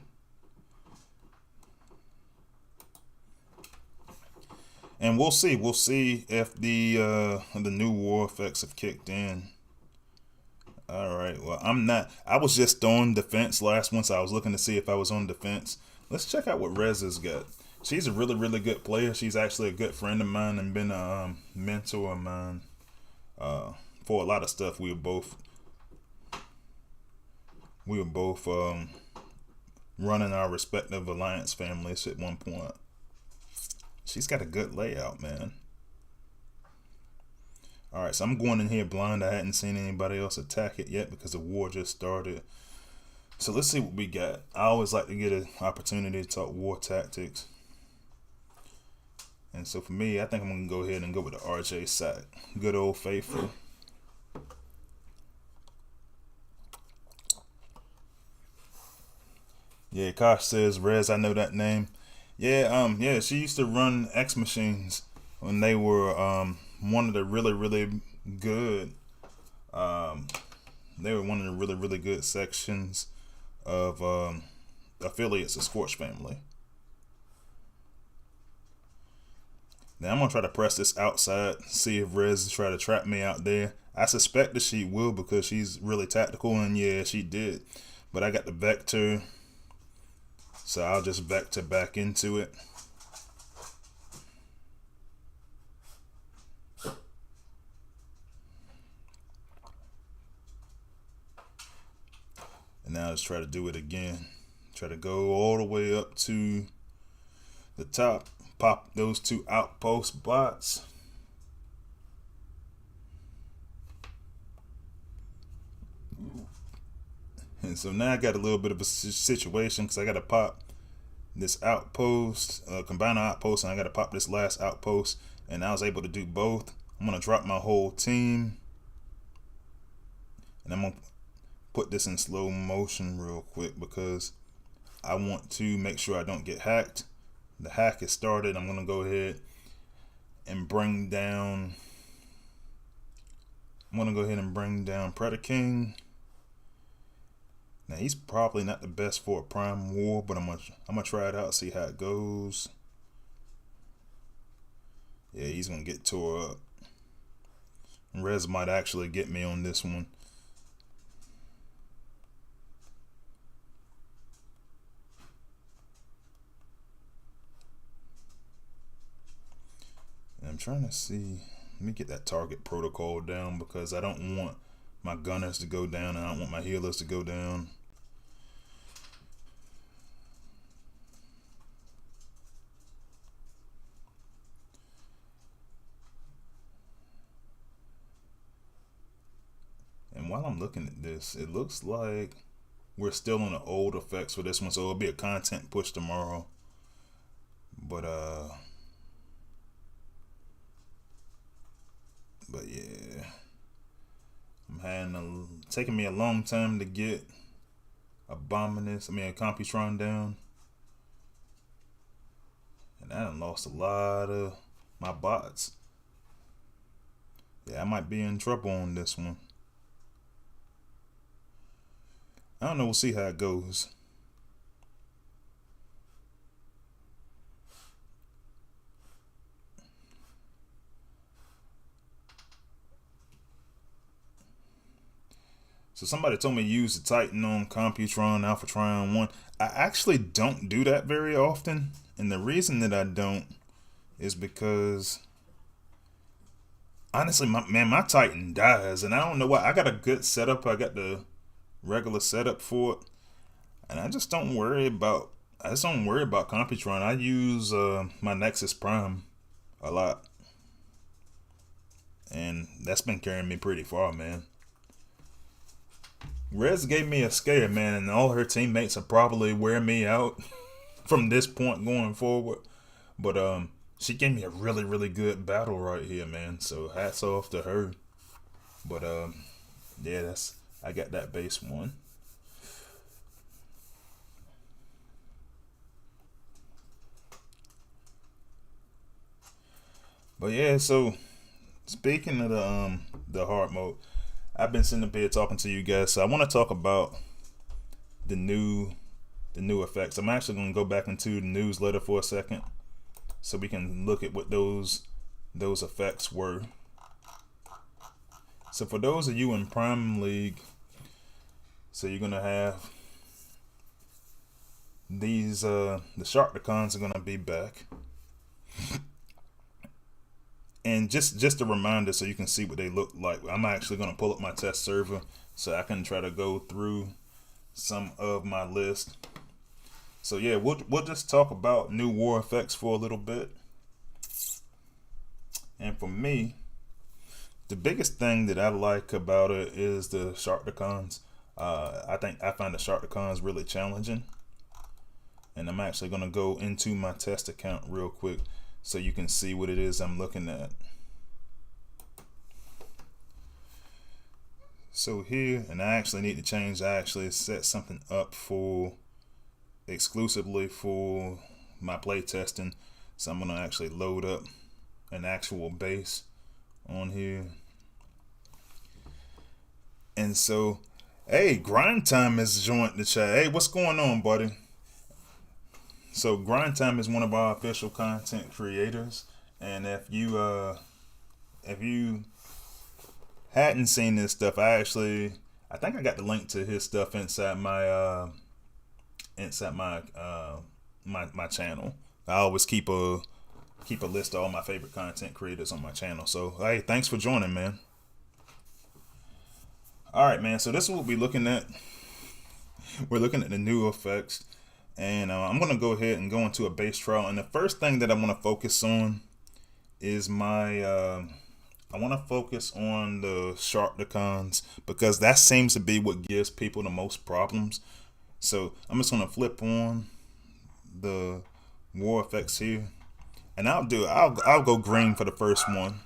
And we'll see. We'll see if the new war effects have kicked in. All right. Well, I'm not. I was just on defense last one, so I was looking to see if I was on defense. let's check out what Rez has got. She's a really, really good player. She's actually a good friend of mine and been a mentor of mine for a lot of stuff. We were both running our respective alliance families at one point. She's got a good layout, man. Alright, so I'm going in here blind. I hadn't seen anybody else attack it yet because the war just started. So let's see what we got. I always like to get an opportunity to talk war tactics. And so for me, I think I'm going to go ahead and go with the RJ side. Good old faithful. Yeah, Kosh says, Rez, I know that name. Yeah, she used to run X Machines when they were one of the really good they were one of the really good sections of affiliates of Scorch Family. Now I'm gonna try to press this outside, see if Rez try to trap me out there. I suspect that she will because she's really tactical, and yeah, she did. But I got the vector, so I'll just vector back into it. And now let's try to do it again. Try to go all the way up to the top. Pop those two outpost bots. And so now I got a little bit of a situation because I got to pop this outpost, combine the outpost, and I got to pop this last outpost. And I was able to do both. I'm going to drop my whole team. And I'm going to put this in slow motion real quick because I want to make sure I don't get hacked. The hack is started. I'm going to go ahead and bring down Predaking. Now he's probably not the best for a prime war, but I'm gonna try it out, see how it goes. Yeah, he's gonna get tore up. Rez might actually get me on this one. And I'm trying to see. Let me get that target protocol down because I don't want my gunners to go down and I don't want my healers to go down. And while I'm looking at this, it looks like we're still on the old effects for this one, so it'll be a content push tomorrow. But yeah, taking me a long time to get a Computron down, and I done lost a lot of my bots. Yeah, I might be in trouble on this one. I don't know, we'll see how it goes. So somebody told me to use the Titan on Computron Alpha Trion 1. I actually don't do that very often. And the reason that I don't is because, honestly, my Titan dies. And I don't know why. I got a good setup. I got the regular setup for it. And I just don't worry about Computron. I use my Nexus Prime a lot. And that's been carrying me pretty far, man. Rez gave me a scare, man, and all her teammates will probably wear me out from this point going forward. But she gave me a really good battle right here, man. So hats off to her. But yeah, I got that base one. But yeah, so speaking of the hard mode, I've been sitting up here talking to you guys, so I want to talk about the new effects. I'm actually going to go back into the newsletter for a second so we can look at what those effects were. So for those of you in Prime League, so you're going to have these the Sharkticons are gonna be back. And just a reminder, so you can see what they look like. I'm actually gonna pull up my test server so I can try to go through some of my list. So yeah, we'll just talk about new war effects for a little bit. And for me, the biggest thing that I like about it is the Sharkticons. I find the Sharkticons really challenging. And I'm actually going to go into my test account real quick so you can see what it is I'm looking at. So here, and I actually need to change, I actually set something up for exclusively for my play testing. So I'm going to actually load up an actual base on here. And so, hey, Grind Time has joined the chat. Hey, what's going on, buddy? So Grind Time is one of our official content creators, and if you hadn't seen this stuff, I think I got the link to his stuff inside my my channel. I always keep a list of all my favorite content creators on my channel. So hey, thanks for joining, man. All right, man. So this is what we're looking at. We're looking at the new effects. And I'm going to go ahead and go into a base trial. And the first thing that I want to focus on is I want to focus on the Sharkticons, because that seems to be what gives people the most problems. So I'm just going to flip on the war effects here. And I'll go green for the first one.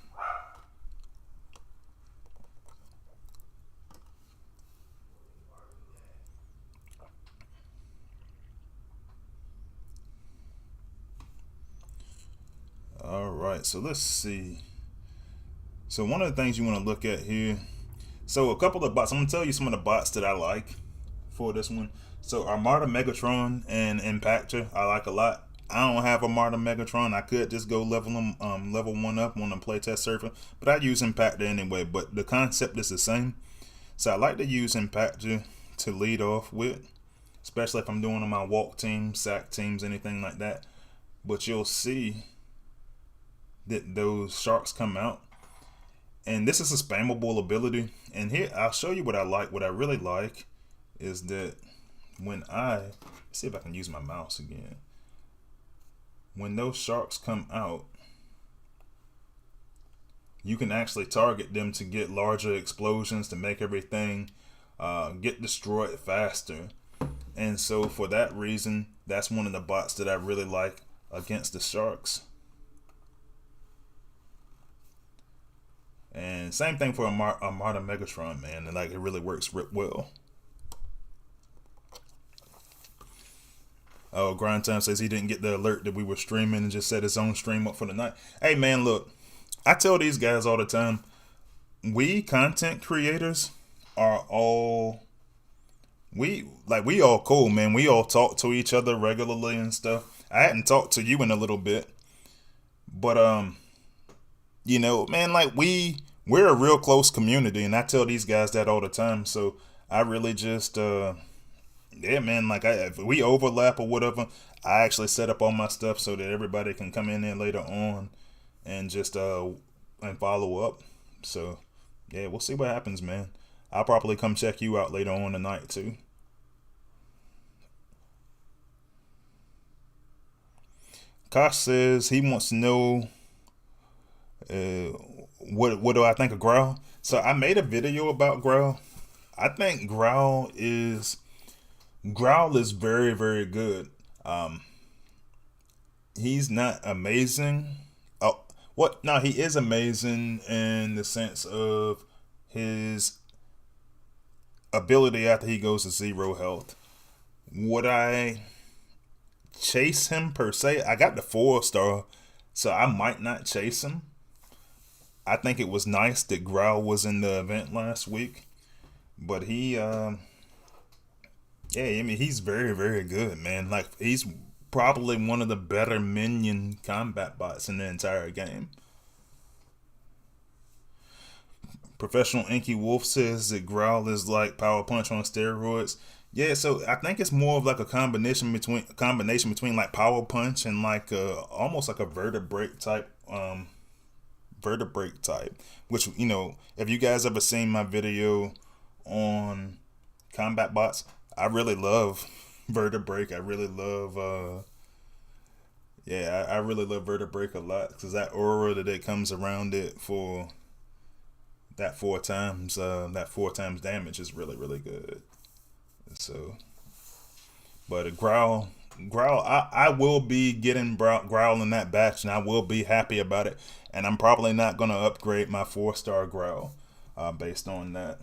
All right, so let's see. So one of the things you want to look at here, so a couple of bots, I'm going to tell you some of the bots that I like for this one. So Armada Megatron and Impactor, I like a lot. I don't have Armada Megatron. I could just go level one up on the playtest server, but I use Impactor anyway, but the concept is the same. So I like to use Impactor to lead off with, especially if I'm doing on my walk teams, sack teams, anything like that. But you'll see that those sharks come out, and this is a spammable ability. And here I'll show you what I like. What I really like is that when let's see if I can use my mouse again. When those sharks come out, you can actually target them to get larger explosions to make everything get destroyed faster. And so for that reason, that's one of the bots that I really like against the sharks. And same thing for Armada Megatron, man. And like, it really works well. Oh, Grind Time says he didn't get the alert that we were streaming and just set his own stream up for the night. Hey, man, look, I tell these guys all the time, we content creators are all, we all cool, man. We all talk to each other regularly and stuff. I hadn't talked to you in a little bit, but you know, man, like we're a real close community, and I tell these guys that all the time. So I really just yeah, man, like if we overlap or whatever, I actually set up all my stuff so that everybody can come in there later on and just and follow up. So yeah, we'll see what happens, man. I'll probably come check you out later on tonight too. Kosh says he wants to know what do I think of Growl. So I made a video about Growl. I think Growl is very, very good. He's not amazing. Oh, what? No, he is amazing in the sense of his ability after he goes to 0 health. Would I chase him per se? I got the 4-star, so I might not chase him. I think it was nice that Growl was in the event last week, but he yeah, I mean, he's very, very good, man. Like, he's probably one of the better minion combat bots in the entire game. Professional Inky Wolf says that Growl is like Power Punch on steroids. Yeah, so I think it's more of like a combination between like power punch and like almost like a vertebrate type. Which, if you guys ever seen my video on combat bots, I really love vertebrate. I really love yeah, I really love vertebrate a lot because that aura that it comes around it for that 4 times damage is really really good. So, but a growl, I will be getting growl in that batch, and I will be happy about it. And I'm probably not gonna upgrade my 4-star growl, based on that.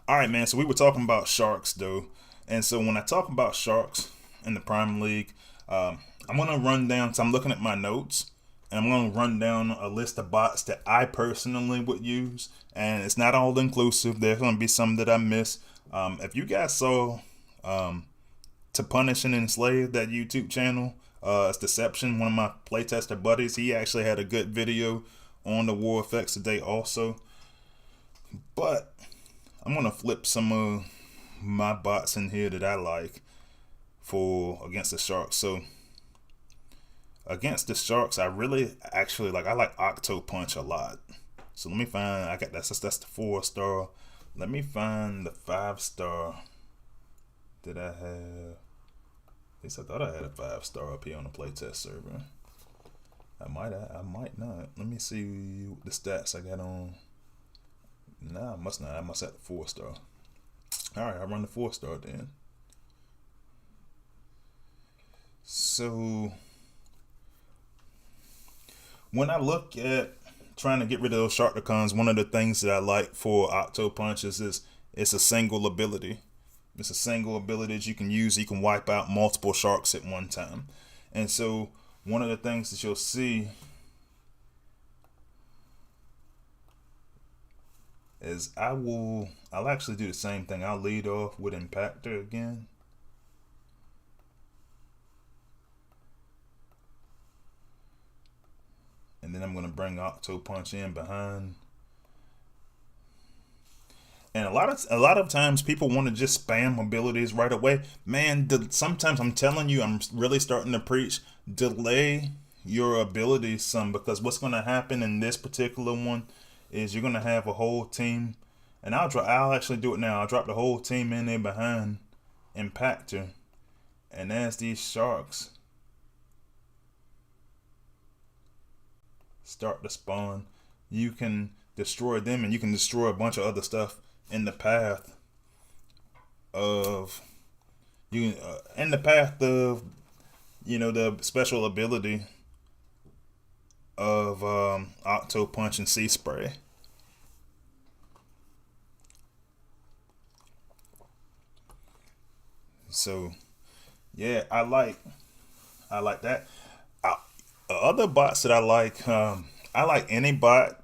All right, man. So we were talking about sharks, though, and so when I talk about sharks in the Prime League, I'm gonna run down. So I'm looking at my notes, and I'm gonna run down a list of bots that I personally would use, and it's not all inclusive. There's gonna be some that I miss. If you guys saw To Punish and Enslave, that YouTube channel, it's Deception, one of my playtester buddies, he actually had a good video on the war effects today also. But I'm gonna flip some of my bots in here that I like for against the sharks. So against the sharks, I really actually like, I like Octo Punch a lot. So let me find, I got that's the 4-star. Let me find the 5-star that I have. At least I thought I had a 5-star up here on the playtest server. I might not. Let me see the stats I got on. Nah, I must not. I must have the 4-star. Alright, I run the 4-star then. So when I look at trying to get rid of those Sharkticons, one of the things that I like for Octo Punch is it's a single ability. It's a single ability that you can use. You can wipe out multiple sharks at one time. And so one of the things that you'll see is I'll actually do the same thing. I'll lead off with Impactor again. And then I'm going to bring Octo Punch in behind. And a lot of times people want to just spam abilities right away. Man, sometimes I'm telling you, I'm really starting to preach, delay your abilities some, because what's going to happen in this particular one is you're going to have a whole team, and I'll actually do it now. I'll drop the whole team in there behind Impactor, and as these sharks start to spawn, you can destroy them, and you can destroy a bunch of other stuff in the path of the special ability of Octo Punch and Sea Spray. So yeah, I like that. Other bots that I like any bot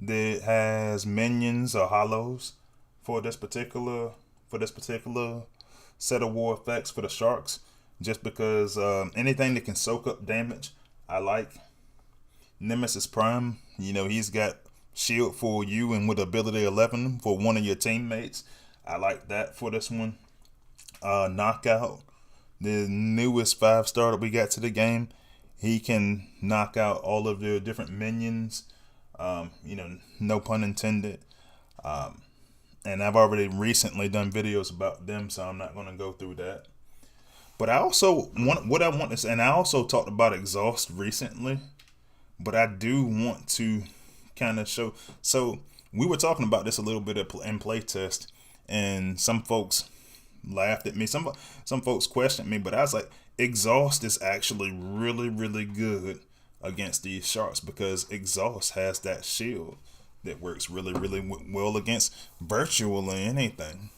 that has minions or hollows for this particular set of war effects for the sharks, just because anything that can soak up damage I like. Nemesis Prime, he's got shield for you, and with ability 11 for one of your teammates. I like that for this one. Knockout, the newest 5-star that we got to the game, he can knock out all of the different minions. No pun intended. And I've already recently done videos about them, so I'm not going to go through that. But I also want to say, and I also talked about exhaust recently, but I do want to kind of show. So we were talking about this a little bit in playtest, and some folks laughed at me. Some folks questioned me, but I was like, exhaust is actually really, really good against these sharks, because exhaust has that shield that works really, really well against virtually anything.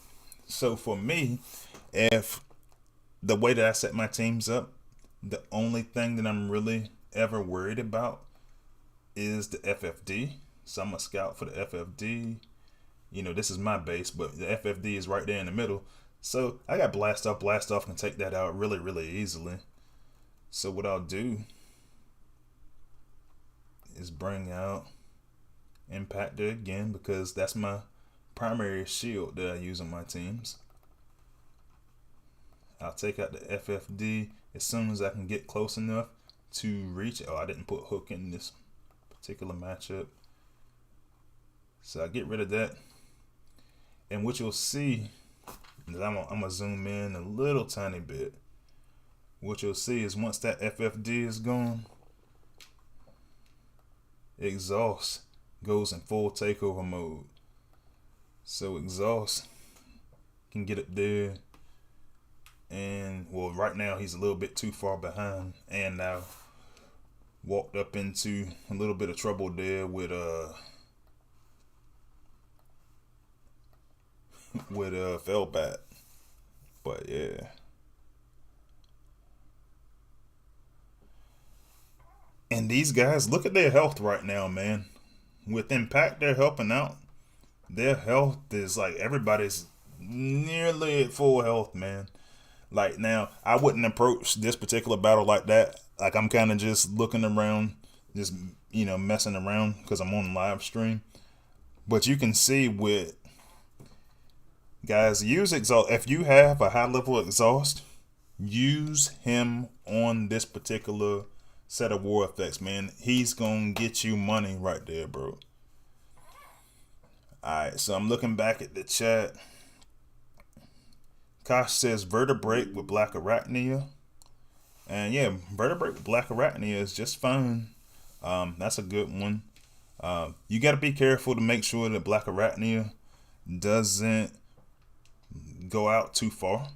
So for me, if the way that I set my teams up, the only thing that I'm really ever worried about is the FFD. So I'm a scout for the FFD. This is my base, but the FFD is right there in the middle. So I got blast off. Blast off can take that out really, really easily. So what I'll do is bring out Impactor again, because that's my primary shield that I use on my teams. I'll take out the FFD as soon as I can get close enough to reach it. Oh, I didn't put hook in this particular matchup. So I get rid of that. And what you'll see, I'm going to zoom in a little tiny bit. What you'll see is once that FFD is gone, exhaust goes in full takeover mode. So exhaust can get up there, and well, right now he's a little bit too far behind, and now walked up into a little bit of trouble there with Fellbat. But yeah. And these guys, look at their health right now, man. With Impact, they're helping out. Their health is like everybody's nearly at full health, man. Like now, I wouldn't approach this particular battle like that. Like I'm kind of just looking around, just messing around because I'm on live stream. But you can see with guys, use exhaust. If you have a high level exhaust, use him on this particular set of war effects, man. He's gonna get you money right there, bro. Alright, so I'm looking back at the chat. Kosh says Vertebrate with Black Arachnia. And yeah, Vertebrate with Black Arachnia is just fine. That's a good one. You gotta be careful to make sure that Black Arachnia doesn't go out too far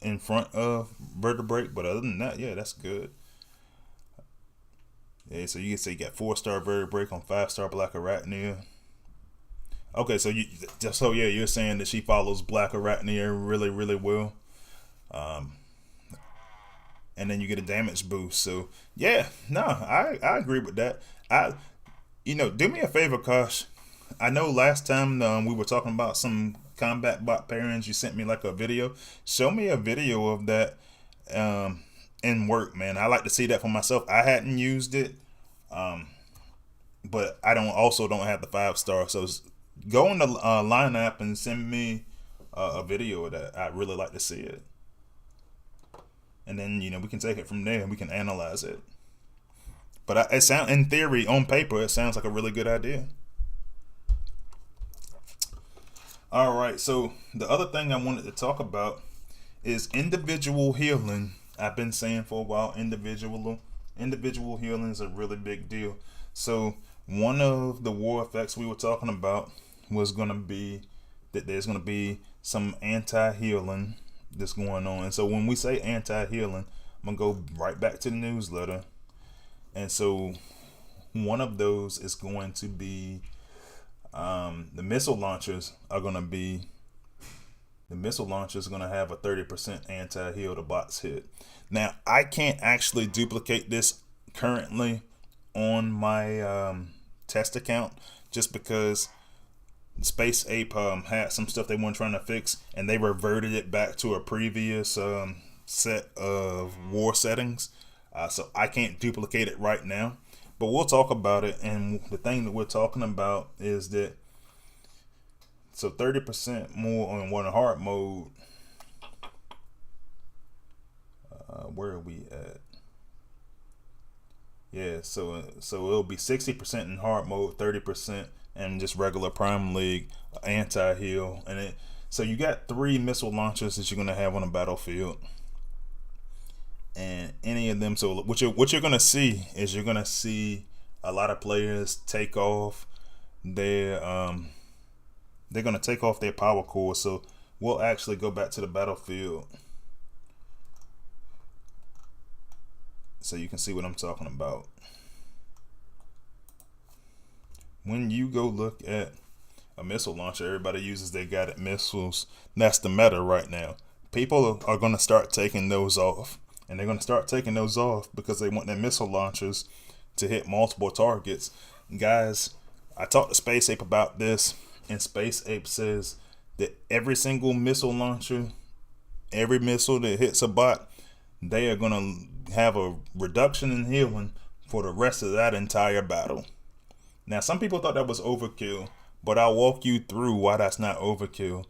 in front of Vertebrate. But other than that, yeah, that's good. Yeah, so you can say you got 4-star Vertebrate on 5-star Black Arachnia. Okay, so you're saying that she follows Black Arachnia really, really well. And then you get a damage boost. So yeah, no, I agree with that. Do me a favor, Kosh. I know last time we were talking about some combat bot pairings. You sent me like a video. Show me a video of that in work, man. I like to see that for myself. I hadn't used it, but I don't have the 5-star. So go on the Line app and send me a video of that. I'd really like to see it. And then, we can take it from there and we can analyze it. But in theory, on paper, it sounds like a really good idea. All right, so the other thing I wanted to talk about is individual healing. I've been saying for a while, individual healing is a really big deal. So one of the war effects we were talking about was going to be that there's going to be some anti-healing that's going on. And so when we say anti-healing, I'm going to go right back to the newsletter. And so one of those is going to be the missile launchers are going to have a 30% anti-heal to bots hit. Now, I can't actually duplicate this currently on my test account just because Space Ape had some stuff they weren't trying to fix, and they reverted it back to a previous set of war settings. So I can't duplicate it right now, but we'll talk about it. And the thing that we're talking about is that 30% more on one hard mode. Where are we at? Yeah, so it'll be 60% in hard mode, 30% and just regular Prime League anti-heal. And so you got 3 missile launchers that you're gonna have on the battlefield, and any of them. So what you're gonna see is you're gonna see a lot of players take off their they're gonna take off their power core. So we'll actually go back to the battlefield so you can see what I'm talking about. When you go look at a missile launcher, everybody uses their guided missiles. That's the meta right now. People are going to start taking those off. And they're going to start taking those off because they want their missile launchers to hit multiple targets. Guys, I talked to Space Ape about this, and Space Ape says that every single missile launcher, every missile that hits a bot, they are going to have a reduction in healing for the rest of that entire battle. Now, some people thought that was overkill, but I'll walk you through why that's not overkill.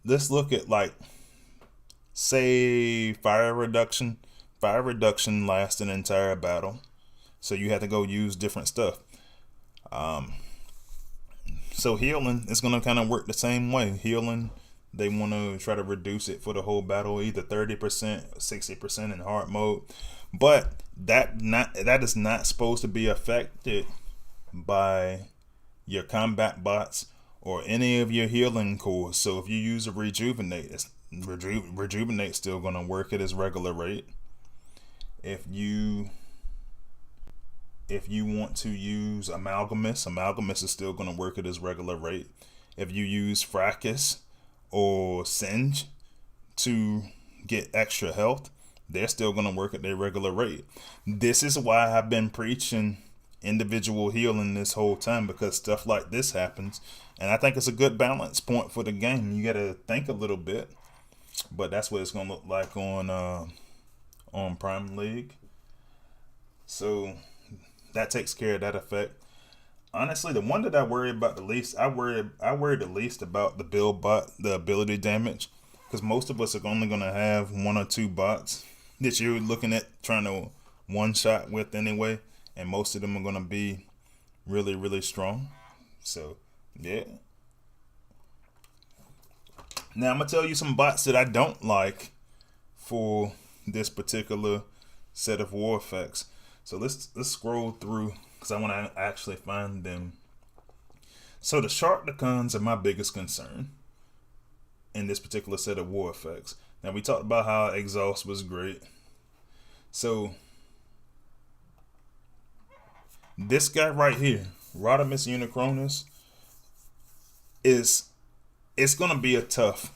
Let's look at like say fire reduction. Fire reduction lasts an entire battle, so you have to go use different stuff. So healing is going to kind of work the same way. Healing, they want to try to reduce it for the whole battle, either 30%, 60% in hard mode. But that is not supposed to be affected by your combat bots or any of your healing cores. So if you use a rejuvenate, rejuvenate still going to work at its regular rate. If you want to use Amalgamus is still going to work at its regular rate. If you use Fracas or Singe to get extra health, they're still going to work at their regular rate. This is why I've been preaching individual healing this whole time, because stuff like this happens, and I think it's a good balance point for the game. You got to think a little bit, but that's what it's going to look like on Prime League. So that takes care of that effect. Honestly, the one that I worry about the least, I worry the least about the build bot, the ability damage, because most of us are only going to have one or two bots that you're looking at trying to one shot with anyway, and most of them are going to be really, really strong. So yeah. Now I'm gonna tell you some bots that I don't like for this particular set of war effects. So let's scroll through, because I want to actually find them. So the Sharkticons are my biggest concern in this particular set of war effects. Now we talked about how exhaust was great. So this guy right here, Rodimus Unicronus, it's gonna be a tough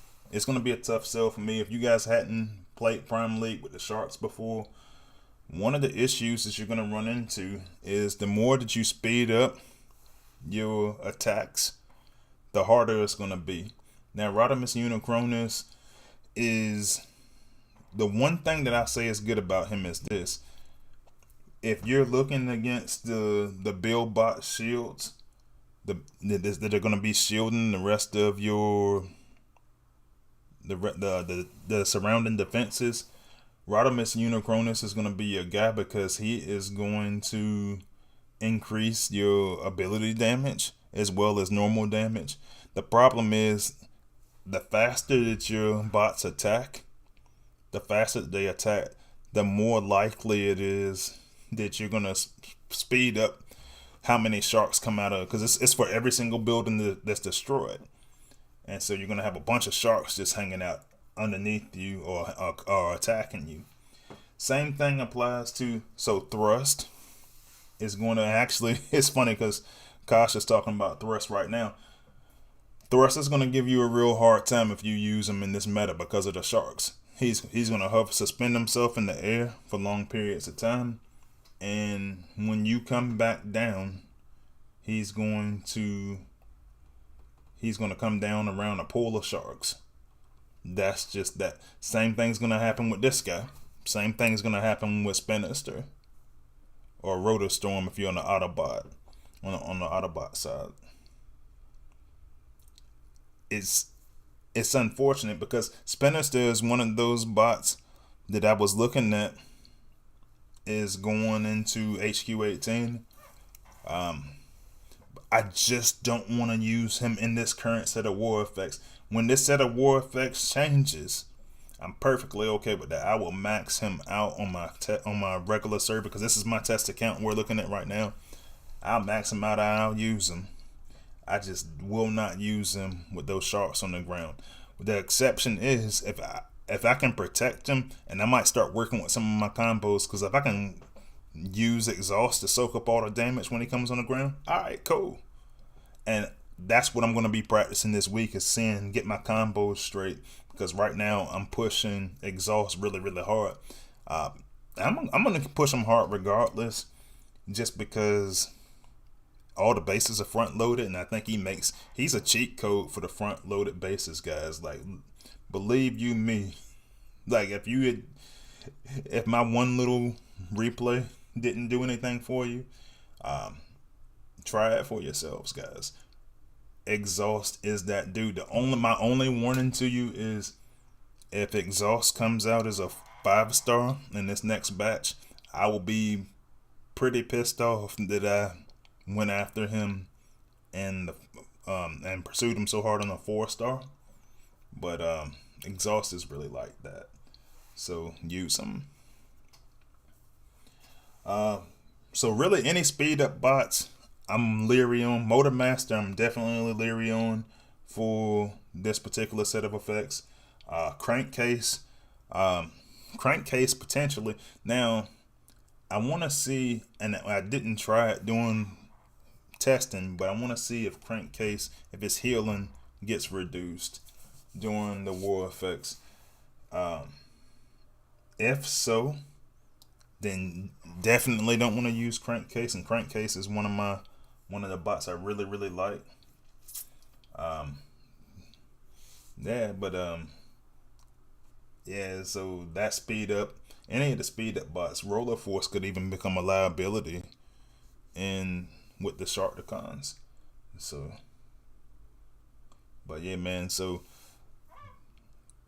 sell for me. If you guys hadn't played Prime League with the Sharks before, one of the issues that you're going to run into is the more that you speed up your attacks, the harder it's going to be. Now, Rodimus Unicronus is the one thing that I say is good about him is this. If you're looking against the build bot shields that are going to be shielding the rest of your the surrounding defenses, Rodimus Unicronus is going to be a guy, because he is going to increase your ability damage as well as normal damage. The problem is, the faster that your bots attack, the more likely it is that you're going to speed up how many sharks come out of, because it's for every single building that's destroyed. And so you're going to have a bunch of sharks just hanging out underneath you or attacking you. Same thing applies to, so thrust is going to actually, it's funny because Kosh is talking about thrust right now. Thrust is going to give you a real hard time if you use him in this meta because of the sharks. He's going to suspend himself in the air for long periods of time, and when you come back down, he's going to come down around a pool of sharks. That's just that. Same thing's going to happen with this guy. Same thing's going to happen with Spinister or Rotostorm if you're on the Autobot, on the Autobot side. It's unfortunate because Spinister is one of those bots that I was looking at is going into HQ18. I just don't want to use him in this current set of war effects. When this set of war effects changes, I'm perfectly okay with that. I will max him out on my regular server, because this is my test account we're looking at right now. I'll max him out. I'll use him. I just will not use him with those sharks on the ground. The exception is if I can protect him, and I might start working with some of my combos, because if I can use exhaust to soak up all the damage when he comes on the ground, all right, cool. And that's what I'm going to be practicing this week, is get my combos straight, because right now I'm pushing exhaust really, really hard. I'm going to push him hard regardless, just because all the bases are front loaded, and I think he's a cheat code for the front loaded bases, guys. Like, believe you me, like if my one little replay didn't do anything for you, try it for yourselves, guys. Exhaust is that dude. My only warning to you is if exhaust comes out as a 5-star in this next batch, I will be pretty pissed off that I went after him and pursued him so hard on a 4-star. But exhaust is really like that, so use them. So really, any speed up bots, I'm leery on. Motor Master, I'm definitely leery on for this particular set of effects. Crankcase potentially. Now, I want to see, and I didn't try it doing testing, but I want to see if Crankcase, if its healing gets reduced during the war effects. If so, then definitely don't want to use Crankcase, and Crankcase is one of the bots I really like. So that speed up, any of the speed up bots, Roller Force could even become a liability in with the Sharkticons. So, but yeah, man. So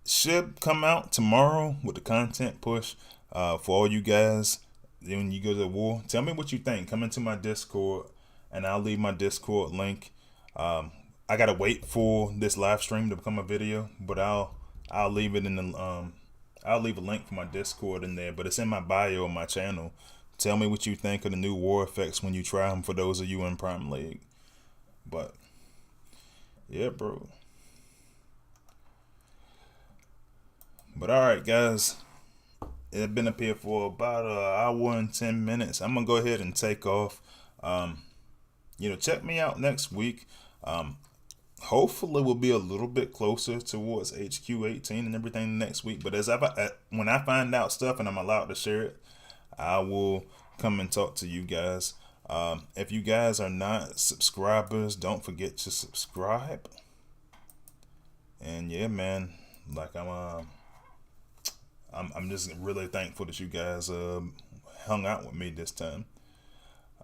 should come out tomorrow with the content push. For all you guys, when you go to the war, tell me what you think. Come into my Discord, and I'll leave my Discord link. I gotta wait for this live stream to become a video, but I'll leave it in the I'll leave a link for my Discord in there, but it's in my bio on my channel. Tell me what you think of the new war effects when you try them, for those of you in Prime League. But yeah, bro. But all right, guys. It's been up here for about an hour and 10 minutes. I'm gonna go ahead and take off. Check me out next week. Hopefully we'll be a little bit closer towards HQ18 and everything next week. But when I find out stuff and I'm allowed to share it, I will come and talk to you guys. If you guys are not subscribers, don't forget to subscribe. And yeah, man, like I'm just really thankful that you guys hung out with me this time.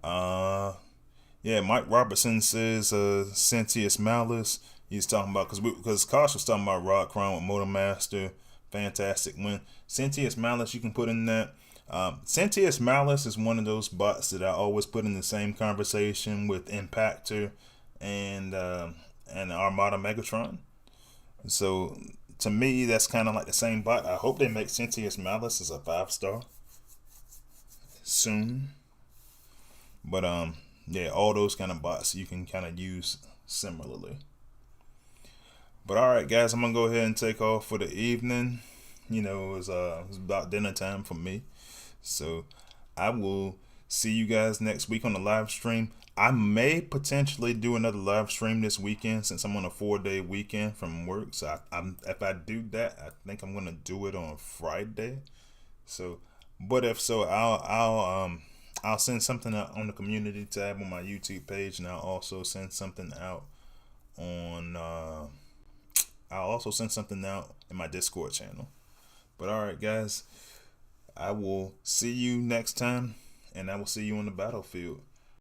Yeah, Mike Robertson says Sentius Malice. He's talking about, because Kosh was talking about Rock Crown with Motor Master. Fantastic win. Sentius Malice, you can put in that. Sentius Malice is one of those bots that I always put in the same conversation with Impactor and Armada Megatron. So to me, that's kind of like the same bot. I hope they make Sentius Malice as a 5-star soon. But yeah, all those kind of bots you can kind of use similarly. But all right, guys, I'm gonna go ahead and take off for the evening. It's about dinner time for me. So I will see you guys next week on the live stream. I may potentially do another live stream this weekend, since I'm on a 4-day weekend from work. So if I do that, I think I'm gonna do it on Friday. So, but if so, I'll send something out on the community tab on my YouTube page, and I'll also send something out in my Discord channel. But all right, guys, I will see you next time, and I will see you on the battlefield.